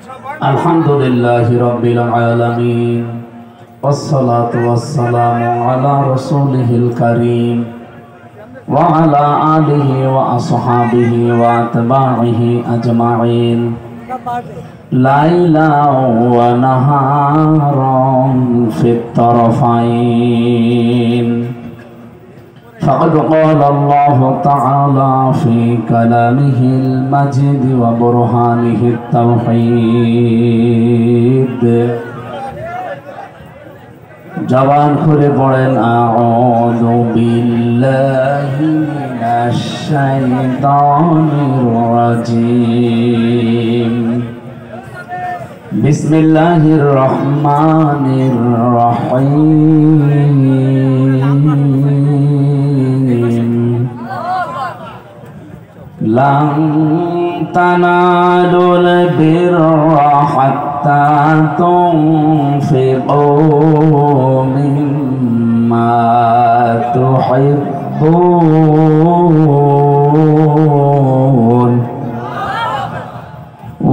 আলহামদুলিল্লাহি রাব্বিল আলামিন ওয়াসসালাতু ওয়াসসালামু আলা রাসূলিহিল কারীম ওয়া আলা আলিহি ওয়া আসহাবিহি ওয়া আতবাইহি আজমাইন লাইলা ওয়া নাহারান ফিত তারফাইন فقد قال الله تعالى في كلامه المجيد وبرهانه التوحيد جوان খুলে পড়েন আউযু বিল্লাহি মিনাশ শাইতানির রাজীম বিসমিল্লাহির রহমানির রহিম لن تنالوا البر حتى تنفقوا مما تحبون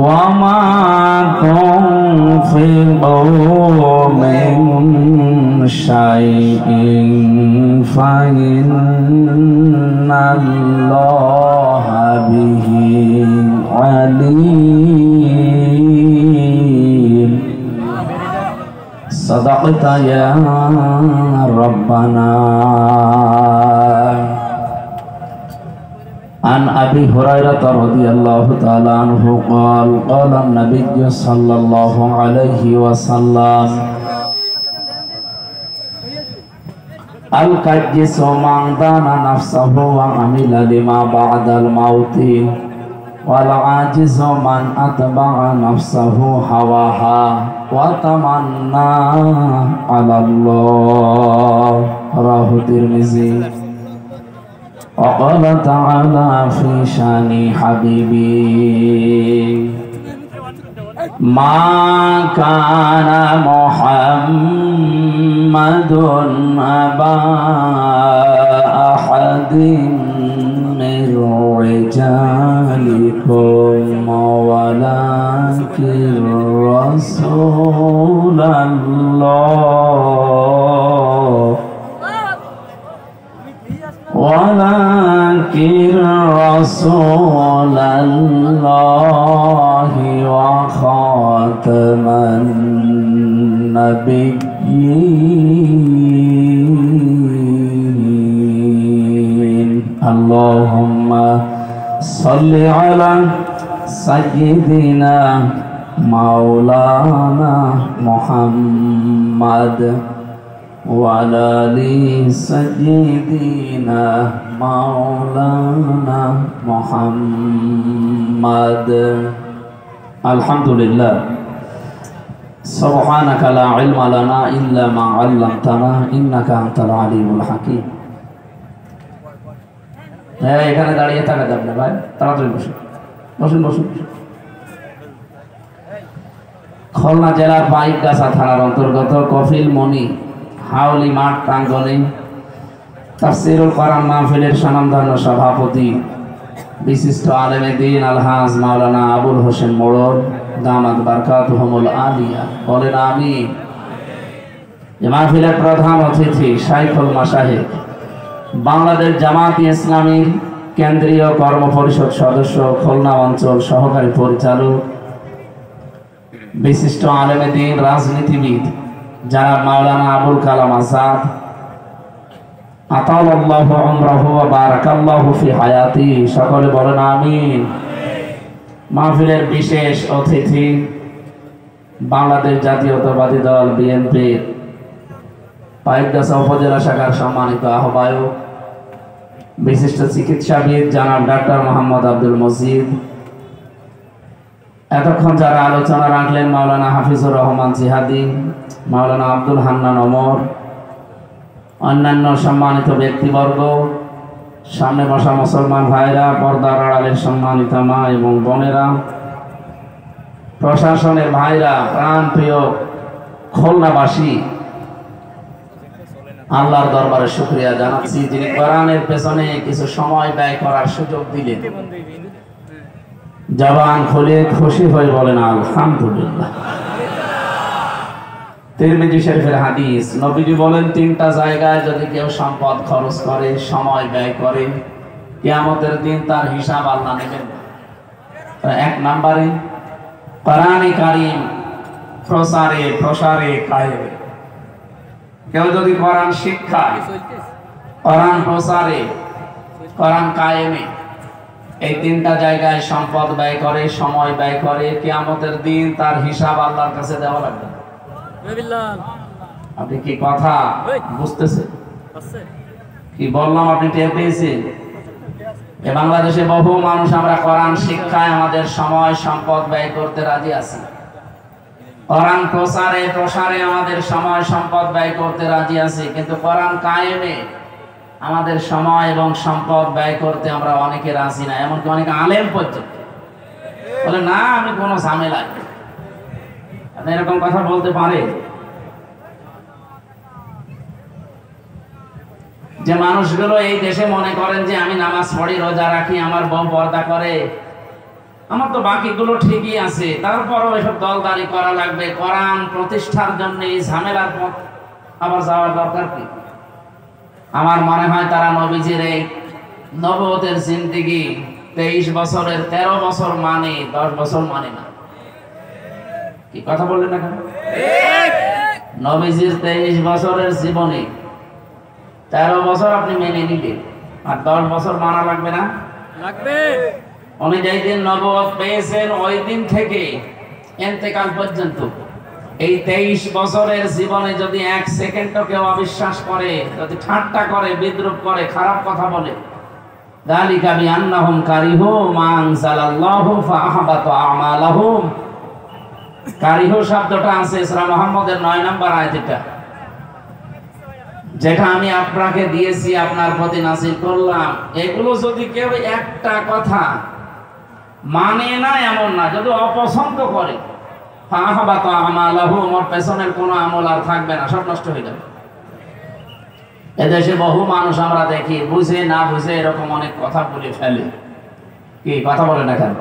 وما تنفقوا من شيء فإن الله به عليم صدقت يا ربنا عن أبي هريرة رضي الله تعالى عنه قال قال النبي صلى الله عليه وسلم القيس من دان نفسه وعمل لما بعد الموت والعاجز من أتبع نفسه هواها وتمنى على الله رواه الترمذي وقال تعالى في شان حبيبي ما كان محمد أبا أحد من رجالكم ولكن رسول الله ولكن رسول الله وخاتم النبيين اللهم صل على سيدنا مولانا محمد وعلى آل سيدنا مولانا محمد الحمد لله سبحانك لا علم لنا إلا ما علمتنا إنك أنت العليم الحكيم এখানে দাঁড়িয়ে থাকা যাবে না ভাই তাড়াতাড়ি বসুন বসুন বসুন খুলনা জেলার বাইকগাছা থানার অন্তর্গত কফিলমণি হাউলি মাঠ প্রাঙ্গণে তাফসীরুল কোরআন মাহফিলের স্বনামধন্য সভাপতি বিশিষ্ট আলেমে দ্বীন আলহাজ মাওলানা আবুল হোসেন মোড়ল দামাত বারকাতুহুমুল আলিয়া বলেন আমিন। এই মাহফিলের প্রধান অতিথি শাইখুল মাশায়েখ বাংলাদেশ জামাত ইসলামীর কেন্দ্রীয় কর্ম পরিষদ সদস্য খুলনা অঞ্চল সহকারী পরিচালক বিশিষ্ট আলেমে দ্বীন রাজনীতিবিদ জনাব মাওলানা আবুল কালাম আজাদ আতালাল্লাহু উমরাহু ওয়া বারাকাল্লাহু ফি হায়াতি সকলে বলেন আমিন। মাহফিলের বিশেষ অতিথি বাংলাদেশ জাতীয়তাবাদী দল বিএনপির পাইকগাছা উপজেলা শাখার সম্মানিত আহ্বায়ক বিশিষ্ট চিকিৎসাবিদ জনাব ডাক্তার মোহাম্মদ আব্দুল মজিদ এতক্ষণ যারা আলোচনা রাখলেন মাওলানা হাফিজুর রহমান জিহাদি মাওলানা আব্দুল হান্নান ওমর অন্যান্য সম্মানিত ব্যক্তিবর্গ সামনে বসা মুসলমান ভাইরা পর্দার আড়ালের সম্মানিত মা এবং বোনেরা প্রশাসনের ভাইরা প্রাণপ্রিয় খুলনাবাসী আল্লাহর দরবারে শুকরিয়া জানাচ্ছি যিনি কোরআনের পেছনে কিছু সময় ব্যয় করার সুযোগ দিলেন। জবান খুলে খুশি হয়ে বলেন আলহামদুলিল্লাহ। তিরমিজি শরীফের হাদিস, নবীজি বলেন তিনটা জায়গায় যদি কেউ সম্পদ খরচ করে, সময় ব্যয় করে, কিয়ামতের দিন তার হিসাব আল্লাহ নেবেন। এক নম্বরে কোরআনে কারীম প্রসারে প্রসারে কায়েমে। কেউ যদি কোরআন শিক্ষায়, কোরআন প্রসারে, কোরআন কায়েমে এই তিনটা জায়গায় সম্পদ ব্যয় করে, সময় ব্যয় করে, কিয়ামতের দিন তার হিসাব আল্লাহর কাছে দেওয়া লাগবে। আপনি কি কথা বুঝতেছেন? কি বললাম আপনি টের পেয়েছেন? বাংলাদেশে বহু মানুষ আমরা কোরআন শিক্ষায় আমাদের সময় সম্পদ ব্যয় করতে রাজি আছি, কোরআন প্রসারে প্রসারে আমাদের সময় সম্পদ ব্যয় করতে রাজি আছি, কিন্তু কোরআন কায়েমে আমাদের সময় এবং সম্পদ ব্যয় করতে আমরা অনেকে রাজি না। এমনকি অনেক আলেম পর্যন্ত বলে না আমি কোনো ঝামেলা। আপনি এরকম কথা বলতে পারে? যে মানুষগুলো এই দেশে মনে করেন যে আমি নামাজ পড়ি, রোজা রাখি, আমার বউ পর্দা করে, আমার তো বাকিগুলো ঠিকই আছে, তারপরও এসব দলদারি করা লাগবে, কোরআন প্রতিষ্ঠার জন্য এই ঝামেলার পথ আবার যাওয়ার দরকার কি? আমার মনে হয় তারা নবীজির এই নবুয়তের জিন্দেগি 23 বছরের 13 বছর মানে 10 বছর মানে না। কি কথা বললেন না কেন? নবীজির 23 বছরের জীবনে 13 বছর আপনি মেনে নিলেন, আর 10 বছর মানা লাগবে না? লাগবে। উনি যেই দিন নবুয়ত পেয়েছেন ওই দিন থেকে ইন্তেকাল পর্যন্ত এই 23 বছরের জীবনে যদি 1 সেকেন্ডও কেউ অবিশ্বাস করে, যদি ঠাট্টা করে, বিদ্রুপ করে, খারাপ কথা বলে, যালিকা বিআন্নাহুম কারিহু মা আনজালাল্লাহু ফাআহবাতা আমালাহুম। কারিহু শব্দটা আছে সূরা মুহাম্মদের 9 নম্বর আয়াতটা, যেটা আমি আপনাকে দিয়েছি, আপনার প্রতি নাযিল করলাম। এগুলো যদি কেউ একটা কথা মানে না এমন না, যদি অপছন্দ করে, ফাআহবাতা আমালাহু, ওর পেছনের কোনো আমল আর থাকবে না, সব নষ্ট হয়ে যাবে। এদেশে বহু মানুষ আমরা দেখি বুঝে না বুঝে এরকম অনেক কথা বলে ফেলে। কি কথা বলে না কেন?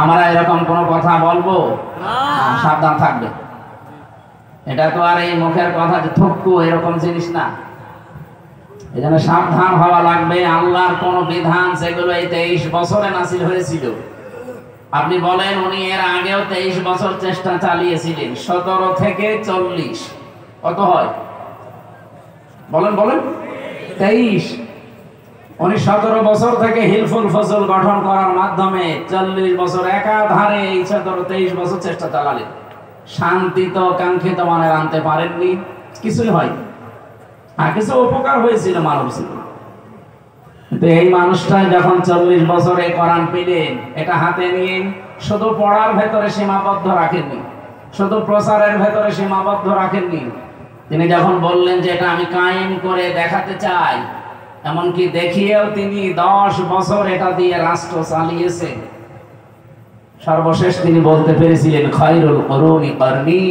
আমরা এরকম কোনো কথা বলবো না, সাবধান থাকবে। এটা তো আর এই মুখের কথা যে থুকু এরকম জিনিস না, এজন্য সাবধান হওয়া লাগবে। আল্লাহর কোন বিধান যেগুলো এই 23 বছরে নাযিল হয়েছিল, আপনি বলেন উনি এর আগেও 23 বছর চেষ্টা চালিয়েছিলেন, 17 থেকে 40 কত হয়? বলেন বলেন। 23 উনি 17 বছর থেকে হিলফুল ফজল গঠন করার মাধ্যমে 40 বছর একাধারে এই 17-23 বছর চেষ্টা চালালেন। শান্তি তো কাঙ্ক্ষিত মানের আনতে পারেননি, কিছুই হয় আর কিছু উপকার হয়েছিল মানব জীবনে। কিন্তু এই মানুষটা যখন 40 বছরে কোরআন পেলেন, এটা হাতে নিয়ে শুধু পড়ার ভেতরে সীমাবদ্ধ রাখেননি, শুধু প্রচারের ভেতরে সীমাবদ্ধ রাখেননি। তিনি যখন বললেন যে এটা আমি কায়েম করে দেখাতে চাই, এমনকি দেখিয়েও তিনি 10 বছর এটা দিয়ে রাষ্ট্র চালিয়েছেন। সর্বশেষ তিনি বলতে পেরেছিলেন খায়রুল কুরুনি করনি,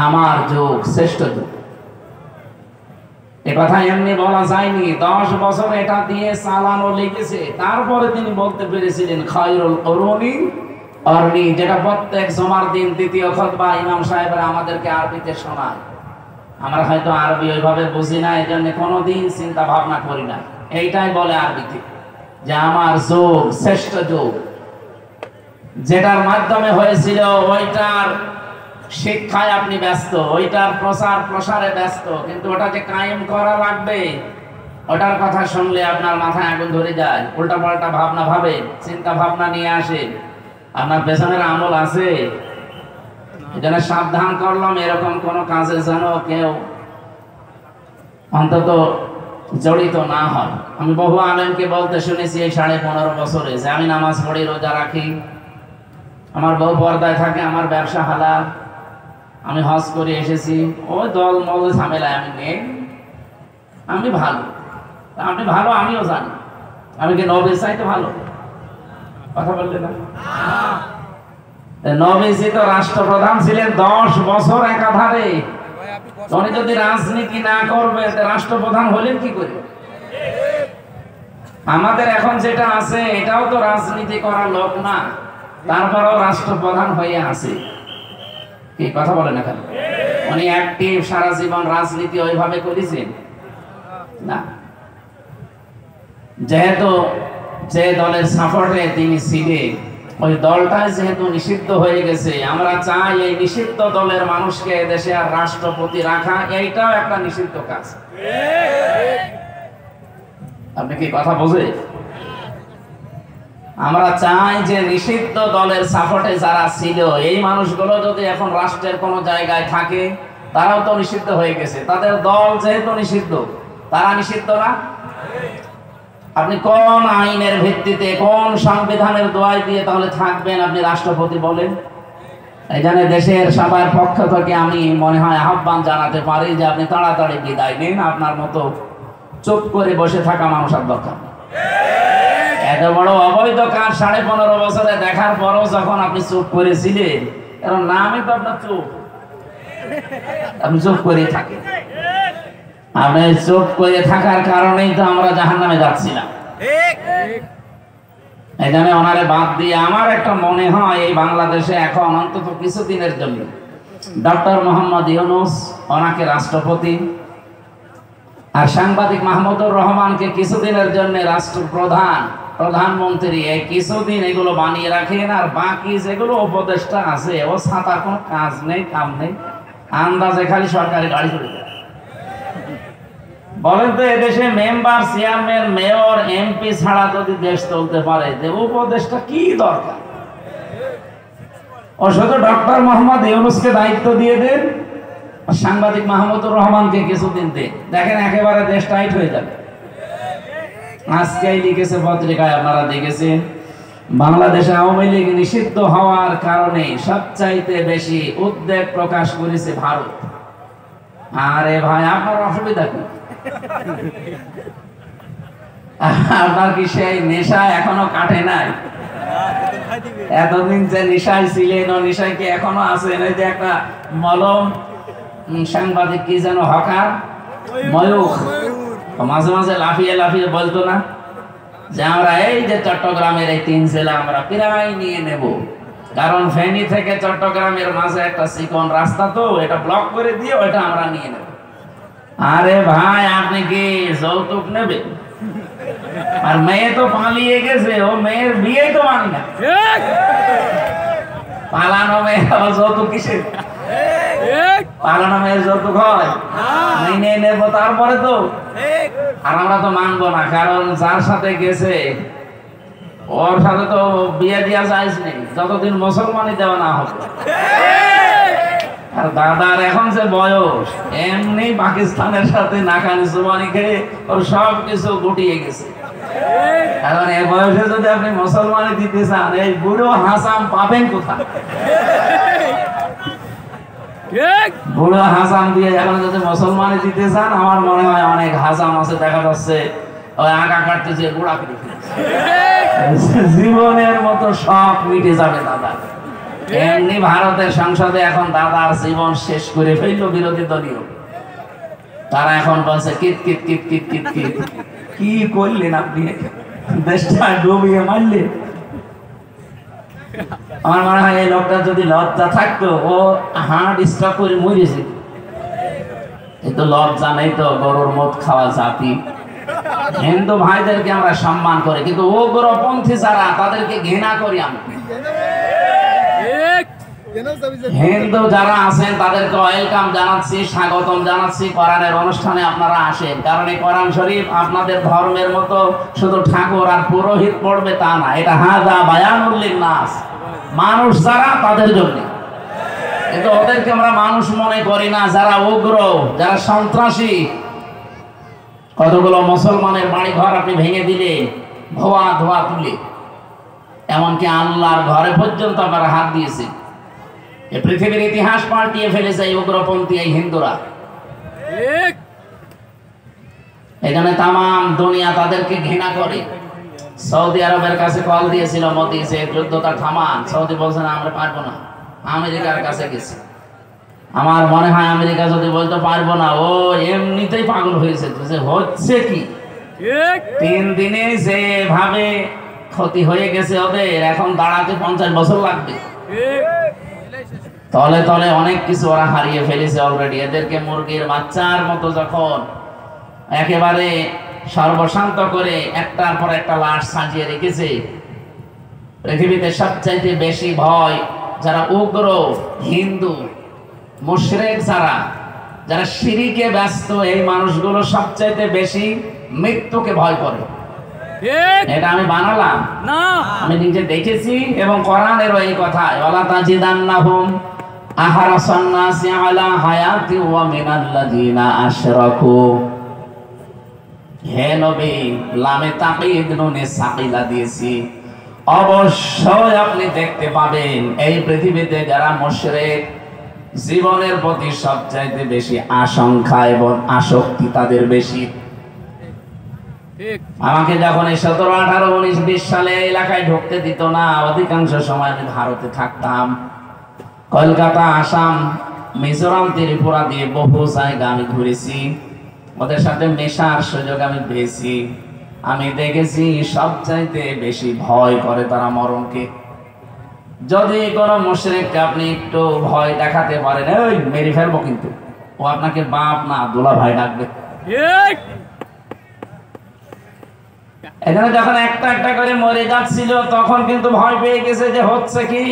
আমার যুগ শ্রেষ্ঠ যুগ। এ কথা এমনি বলা যায়নি, 10 বছর এটা দিয়ে চালানো লেগেছে। তারপরে তিনি বলতে পেরেছিলেন খায়রুল কুরুনি করনি, যেটা প্রত্যেক জুমার দিন দ্বিতীয় খুতবা ইমাম সাহেবরা আমাদেরকে আরবিতে শোনায়। আমরা হয়তো আরবি ওইভাবে বুঝি না, এই জন্য কোনোদিন চিন্তা ভাবনা করি না। এইটাই বলে আরবিতে যে আমার যুগ শ্রেষ্ঠ যুগ। যেটার মাধ্যমে হয়েছিল ওইটার শিক্ষায় আপনি ব্যস্ত, ওইটার প্রচার প্রসারে ব্যস্ত, কিন্তু ওটা যে কায়েম করা লাগবে ওটার কথা শুনলে আপনার মাথায় আগুন ধরে যায়, উল্টা পাল্টা ভাবনা ভাবে, চিন্তা ভাবনা নিয়ে আসে। আপনার পেছনের আমল আছে। এজন্য সাবধান করলাম এরকম কোন কাজে যেন কেউ অন্তত জড়িত না হয়। আমি বহু আলেমকে বলতে শুনেছি এই 15.5 বছরে যে আমি নামাজ পড়ি, রোজা রাখি, আমার বউ পর্দায় থাকে, আমার ব্যবসা হালাল, আমি হজ করে এসেছি, ওই দল মল ঝামেলায় আমি নেই, আমি ভালো। আপনি ভালো আমিও জানি, আমি কি নবীর চাইতে ভালো? কথা বললে না? নবীজি তো রাষ্ট্রপ্রধান ছিলেন 10 বছর একাধারে। উনি যদি রাজনীতি না করবে রাষ্ট্রপ্রধান হলেন কি করে? আমাদের এখন যেটা আছে এটাও তো রাজনীতি করার লোক না, তারপরেও রাষ্ট্রপ্রধান হয়ে আছে। কি কথা বলেন না কেন? উনি অ্যাক্টিভ, সারা জীবন রাজনীতি ওইভাবে করেছেন না। যেহেতু যে দলের সাপোর্টে তিনি ছিলেন, ওই দলটাই যেহেতু নিষিদ্ধ হয়ে গেছে, আমরা চাই এই নিষিদ্ধ দলের মানুষকে দেশে আর রাষ্ট্রপতি রাখা, এইটাও একটা নিষিদ্ধ কাজ। আপনি কি কথা বোঝেন? আমরা চাই যে নিষিদ্ধ দলের সাপোর্টে যারা ছিল, এই মানুষগুলো যদি এখন রাষ্ট্রের কোন জায়গায় থাকে, তারাও তো নিষিদ্ধ হয়ে গেছে। তাদের দল যেহেতু নিষিদ্ধ, তারা নিষিদ্ধ না। আপনি কোন আইনের ভিত্তিতে, কোন সংবিধানের দোয়াই দিয়ে তাহলে থাকবেন আপনি রাষ্ট্রপতি বলেন? এই জন্য দেশের সবার পক্ষ থেকে আমি মনে হয় আহ্বান জানাতে পারি যে আপনি তাড়াতাড়ি বিদায় নিন। আপনার মতো চুপ করে বসে থাকা মানুষ আর দরকার। এত বড় অবৈধ কাজ 15.5 বছরে দেখার পরও যখন আপনি চুপ করেছিলেন, কারণ নামই তো আপনার চুপ, আপনি চুপ করে থাকেন। আপনি চুপ করে থাকার কারণেই তো আমরা জাহান্নামে যাচ্ছিলাম। এই জন্য ওনারে বাদ দিয়ে আমার একটা মনে হয় এই বাংলাদেশে এখন অন্তত কিছুদিনের জন্য ডক্টর মোহাম্মদ ইউনূস ওনাকে রাষ্ট্রপতি, আর সাংবাদিক মাহমুদুর রহমানকে কিছুদিনের জন্য রাষ্ট্রপ্রধান, প্রধানমন্ত্রী, এই কিছুদিন এগুলো বানিয়ে রাখেন। আর বাকি যেগুলো উপদেষ্টা আছে, ও ছাতার কোনো কাজ নেই, কাম নেই, আন্দাজে খালি সরকারি গাড়ি চলে যায়। বলেন তো, এদেশে মেম্বার, চেয়ারম্যান, মেয়র, এমপি ছাড়া যদি দেশ চলতে পারে, যে উপদেষ্টা কি দরকার? ও শুধু ডক্টর মোহাম্মদ ইউনূসকে দায়িত্ব দিয়ে দেন, সাংবাদিক মাহমুদুর রহমানকে কিছুদিন দেন, দেখেন একেবারে দেশ টাইট হয়ে যাবে। আজকেই লিখেছে পত্রিকায়, আপনারা দেখেছেন, বাংলাদেশে আওয়ামী লীগ নিষিদ্ধ হওয়ার কারণে সবচাইতে বেশি উদ্বেগ প্রকাশ করেছে ভারত। আরে ভাই, আপনার অসুবিধা কি? আপনার কি সেই নেশা এখনো কাটে নাই? এতদিন যে নেশায় ছিলেন, ও নেশায় কি এখনো আছেন? ওই যে একটা মলম সাংবাদিক, কি যেন হকার ময়ূখ, মাঝে মাঝে লাফিয়ে লাফিয়ে বলতো না যে আমরা এই যে চট্টগ্রামের এই 3 জেলা আমরা প্রায় নিয়ে নেব, কারণ ফেনী থেকে চট্টগ্রামের মাঝে একটা চিকন রাস্তা, তো এটা ব্লক করে দিয়ে ওইটা আমরা নিয়ে নেব। আরে ভাই, আপনি কি যৌতুক নেবে? আর মেয়ে তো পালিয়ে গেছে, ও মেয়ের বিয়ে তো মানি না। পালানো মেয়ে আবার যৌতুক কিসের? পালানো মেয়ের যৌতুক হয়? মেনে নেব তারপরে তো। আর আমরা তো মানবো না, কারণ যার সাথে গেছে ওর সাথে তো বিয়ে দেওয়া যায় নেই যতদিন মুসলমানই দেওয়া না হবে। আর দাদার এখন যে বয়স, এমনি পাকিস্তানের সাথে নাকানি জুবানি খেয়ে ওর সব কিছু গুটিয়ে গেছে। এখন এই বয়সে যদি আপনি মুসলমানি দিতে চান, এই বুড়ো হাসাম পাবেন কোথায়? বুড়ো হাসাম দিয়ে এখন যদি মুসলমানি দিতে চান, আমার মনে হয় অনেক হাসাম আছে, দেখা যাচ্ছে ওই আগা কাটতেছে, গোড়া কেটে ফেলেছে। জীবনের মতো সব মিটে যাবে দাদা। এমনি ভারতের সংসদে এখন দাদার জীবন শেষ করে ফেলল বিরোধী দলীয়, তারা এখন বলছে kit kit kit kit kit kit. কি করলেন আপনি? দেশটা ডুবিয়ে মারলেন। আমার মনে হয় এই লোকটা যদি লজ্জা থাকতো, ও হার্ট স্ট্রোক করে মরেছে। কিন্তু লজ্জা নেই তো, গরুর মদ খাওয়া জাতি। হিন্দু ভাইদেরকে আমরা সম্মান করি, কিন্তু উগ্রপন্থী যারা, তাদেরকে ঘৃণা করি আমরা। হিন্দু যারা আছেন তাদেরকে ওয়েলকাম জানাচ্ছি, স্বাগতম জানাচ্ছি। কোরআনের অনুষ্ঠানে আপনারা আসেন, কারণ এই কোরআন শরীফ আপনাদের ধর্মের মতো শুধু ঠাকুর আর পুরোহিত পড়বে তা না, এটা হাযা বায়ানুল লিন্নাস, মানুষ যারা তাদের জন্য। কিন্তু ওদেরকে আমরা মানুষ মনে করি না, যারা উগ্র, যারা সন্ত্রাসী। কতগুলো মুসলমানের বাড়ি ঘর আপনি ভেঙে দিলে, ধোয়া ধোয়া তুলে, এমনকি আল্লাহর ঘরে পর্যন্ত আপনারা হাত দিয়েছে। এই পৃথিবীর ইতিহাস পাল্টিয়ে ফেলেছে এই উগ্রপন্থী এই হিন্দুরা। এখানে তাম দুনিয়া তাদেরকে ঘৃণা করে। সৌদি আরবের কাছে কল দিয়েছিল মোদি যে যুদ্ধটা থামান, সৌদি বলছে না, আমরা পারবো না। আমেরিকার কাছে গেছে। আমার মনে হয় আমেরিকা যদি বলতে পারবো না, ও এমনিতেই পাগল হয়েছে। হচ্ছে কি 3 দিনে যেভাবে ক্ষতি হয়ে গেছে ওদের, এখন দাঁড়াতে 50 বছর লাগবে। তলে তলে অনেক কিছু ওরা হারিয়ে ফেলেছে অলরেডি। এদেরকে মুরগির বাচ্চার মতো যখন একেবারে সর্বশান্ত করে একটার পর একটা লাশ সাজিয়ে রেখেছে, পৃথিবীতে সবচাইতে বেশি ভয় যারা উগ্র হিন্দু মুশরিক, যারা শিরকে ব্যস্ত, এই মানুষগুলো সবচাইতে বেশি মৃত্যুকে ভয় করে। এটা আমি বানালাম না, আমি নিজে দেখেছি এবং কোরআনেরও এই কথা, ওয়ালা তাজিদান্নাহুম আহরাসান নাসি আলা হায়াতি ওয়া মিনাল্লাযিনা আশরাকু। হে নবী, লামে তাকিদ নুনে সাকিলা দিয়েছি, অবশ্যই আপনি দেখতে পাবেন এই পৃথিবীতে যারা মুশরিক, জীবনের প্রতি সবচাইতে বেশি আশঙ্কা এবং আসক্তি তাদের বেশি। আমাকে যখন এই 17, 18, 19, 20 সালে এলাকায় ঢুকতে দিত না, অধিকাংশ সময় আমি ভারতে থাকতাম। কলকাতা, আসাম, মিজোরাম, ত্রিপুরা দিয়ে বহু জায়গা আমি ঘুরেছি, ওদের সাথে মেশার সুযোগ আমি পেয়েছি। আমি দেখেছি সবচাইতে বেশি ভয় করে তারা মরণকে। যদি কোনো মুশরিককে আপনি একটু ভয় দেখাতে পারেন, ওই মেরে ফেলবো, কিন্তু ও আপনাকে বাপ না দুলা ভাই ডাকবে। এখানে যখন একটা একটা করে মরে যাচ্ছিল, তখন কিন্তু ভয় পেয়ে গেছে যে হচ্ছে কি।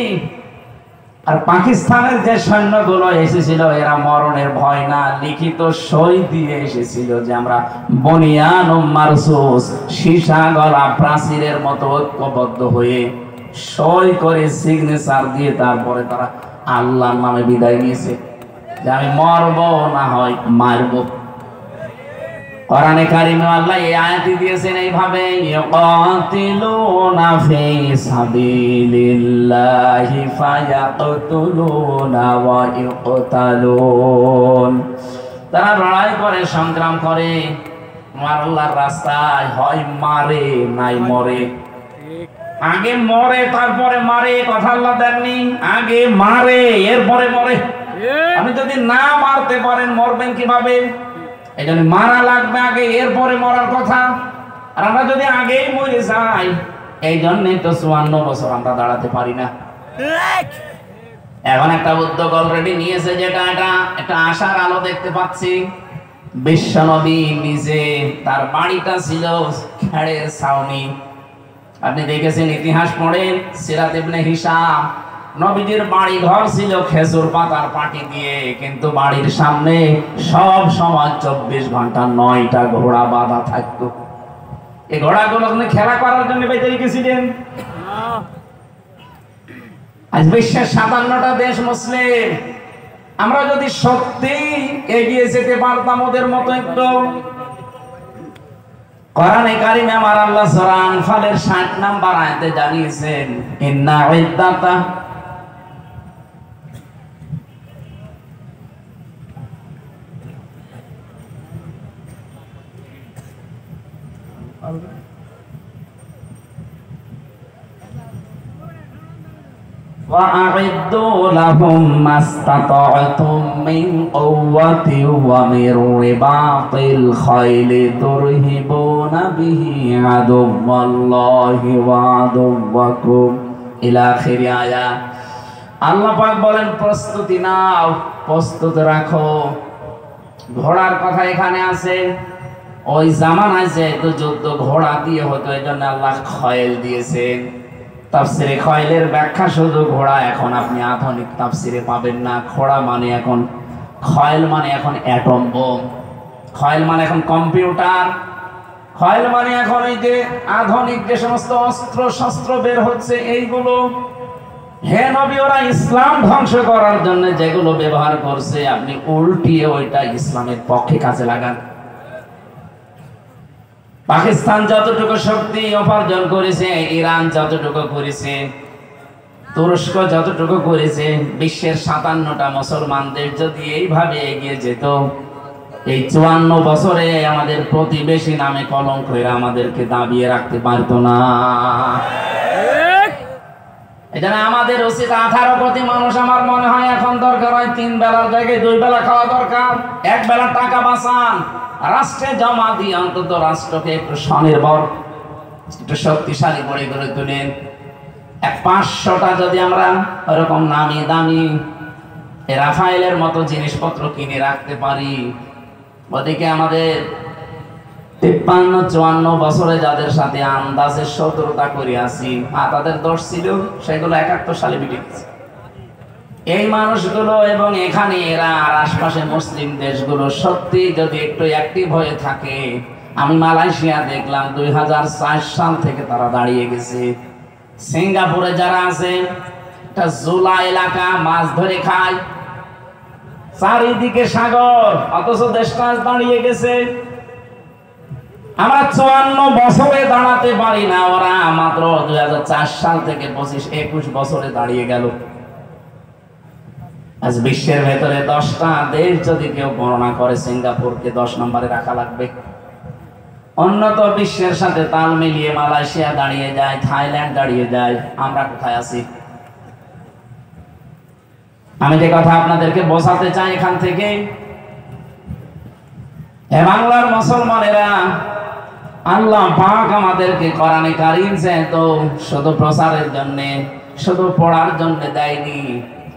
আর পাকিস্তানের যে সৈন্যগুলো এসেছিল, এরা মরণের ভয় না, লিখিত সই দিয়ে এসেছিল যে আমরা বনিয়ান ও মারসুস, সীসা গলা প্রাচীরের মতো ঐক্যবদ্ধ হয়ে সই করে সিগনেচার দিয়ে তারপরে তারা আল্লাহর নামে বিদায় নিয়েছে যে আমি মরবো না হয় মারবো। কোরআনে কারিমে আল্লাহ এই আয়াতটি দিয়েছেন এইভাবে, ইয়াকাতিলুনা ফি সাবিলিল্লাহি ফায়াকতুলুনা ওয়া ইউকতালুন। তারা লড়াই করে, সংগ্রাম করে আমার আল্লাহর রাস্তায়, হয় মারে নাই মরে। আগে মরে তারপরে মারে, কথা আল্লাহ দেননি, আগে মারে এরপরে মরে। আপনি যদি না মারতে পারেন মরবেন কিভাবে? এই জন্য মারা লাগবে আগে, এরপরে মরার কথা। আর আমরা যদি আগেই মরে যাই, এই জন্যই তো 54 বছর আমরা দাঁড়াতে পারি না। এখন একটা উদ্যোগ অলরেডি নিয়েছে, যেটা একটা আশার আলো দেখতে পাচ্ছি। বিশ্বনবী নিজে, তার বাড়িটা ছিল খেড়ের ছাউনি। আপনি দেখেছেন, ইতিহাস পড়েন, সিরাত ইবনে হিশাম, নবীজির বাড়ি ঘর ছিল খেজুর পাতার পাটি দিয়ে, কিন্তু বাড়ির সামনে সব সময় 24 ঘন্টা 9টা ঘোড়া বাঁধা থাকতো। এই ঘোড়াগুলো খেলা করার জন্য বেঁচে রেখেছিলেন। আজ বিশ্বের 57টা দেশ মুসলিম। আমরা যদি সত্যি এগিয়ে যেতে পারতাম ওদের মতো একটু, কোরআনে কারিমে আমার আল্লাহ সূরা আনফালের 60 নম্বর আয়াতে জানিয়েছেন, ইন্না ইদ্দাতা وَأَعِدُّوا لَهُم مَّا اسْتَطَعْتُم مِّن قُوَّةٍ وَمِن رِّبَاطِ الْخَيْلِ تُرْهِبُونَ بِهِ عَدُوَّ اللَّهِ وَعَدُوَّكُمْ إِلَى آخِرِ آيَاتٍ। আল্লাহ পাক বলেন, প্রস্তুতি নাও, প্রস্তুত রাখো। ঘোড়ার কথা এখানে আছে। ওই জামানায় যেহেতু যুদ্ধ ঘোড়া দিয়ে হতো, এই জন্য আল্লাহ খয়েল দিয়েছেন। তাফসিরে খয়েলের ব্যাখ্যা শুধু ঘোড়া, এখন আপনি আধুনিক তাফসিরে পাবেন না। খোড়া মানে এখন, খয়েল মানে এখন অ্যাটম বোম, খয়েল মানে এখন কম্পিউটার, খয়েল মানে এখন এই যে আধুনিক যে সমস্ত অস্ত্র শস্ত্র বের হচ্ছে এইগুলো। হে নবী, ওরা ইসলাম ধ্বংস করার জন্য যেগুলো ব্যবহার করছে, আপনি উল্টিয়ে ওইটা ইসলামের পক্ষে কাজে লাগান। পাকিস্তান যতটুকু শক্তি উপার্জন করেছে, ইরান যতটুকু করেছে, তুরস্ক যতটুকু করেছে, বিশ্বের 57টা মুসলমানদের যদি এইভাবে এগিয়ে যেত, এই 54 বছরে আমাদের প্রতিবেশী নামে কলঙ্ক হয়ে আমাদেরকে দাবিয়ে রাখতে পারতো না। এজন্য আমাদের উচিত 18 কোটি মানুষ, আমার মনে হয় এখন দরকার হয় 3 বেলার জায়গায় 2 বেলা খাওয়া দরকার। 1 বেলা টাকা বাঁচান, রাষ্ট্রে জমা দিয়ে অন্তত রাষ্ট্রকে একটু স্বনির্ভর, একটু শক্তিশালী করে গড়ে তুলেন। 500টা যদি আমরা ওরকম নামি দামি রাফায়েলের মতো জিনিসপত্র কিনে রাখতে পারি, ওদিকে আমাদের 53-54 বছরে যাদের সাথে আন্দাজে শত্রুতা করে আসি, তাদের দোষ ছিল, সেগুলো 71 সালে মিটে গেছে। এই মানুষগুলো এবং এখানে এরা আর আশপাশে মুসলিম দেশগুলো সত্যি যদি একটু অ্যাক্টিভ হয়ে থাকে, আমি মালয়েশিয়া দেখলাম 2004 সাল থেকে তারা দাঁড়িয়ে গেছে। সিঙ্গাপুরে যারা আছে, একটা জোলা এলাকা, মাছ ধরে খায়, চারিদিকে সাগর, অথচ দেশটা দাঁড়িয়ে গেছে। আমরা 54 বছরে দাঁড়াতে পারি না, ওরা মাত্র 2004 সাল থেকে 25-21 বছরে দাঁড়িয়ে গেল। আজ বিশ্বের ভেতরে 10টা দেশ যদি কেউ গণনা করে, সিঙ্গাপুরকে 10 নম্বরে রাখা লাগবে। উন্নত বিশ্বের সাথে তাল মিলিয়ে মালয়েশিয়া দাঁড়িয়ে যায়, থাইল্যান্ড দাঁড়িয়ে যায়, আমরা কোথায় আছি? আমি যে কথা আপনাদেরকে বোঝাতে চাই এখান থেকে, বাংলার মুসলমানেরা, আল্লাহ পাক আমাদেরকে কোরআনে কারীম তো শুধু প্রচারের জন্য, শুধু পড়ার জন্য দেয়নি,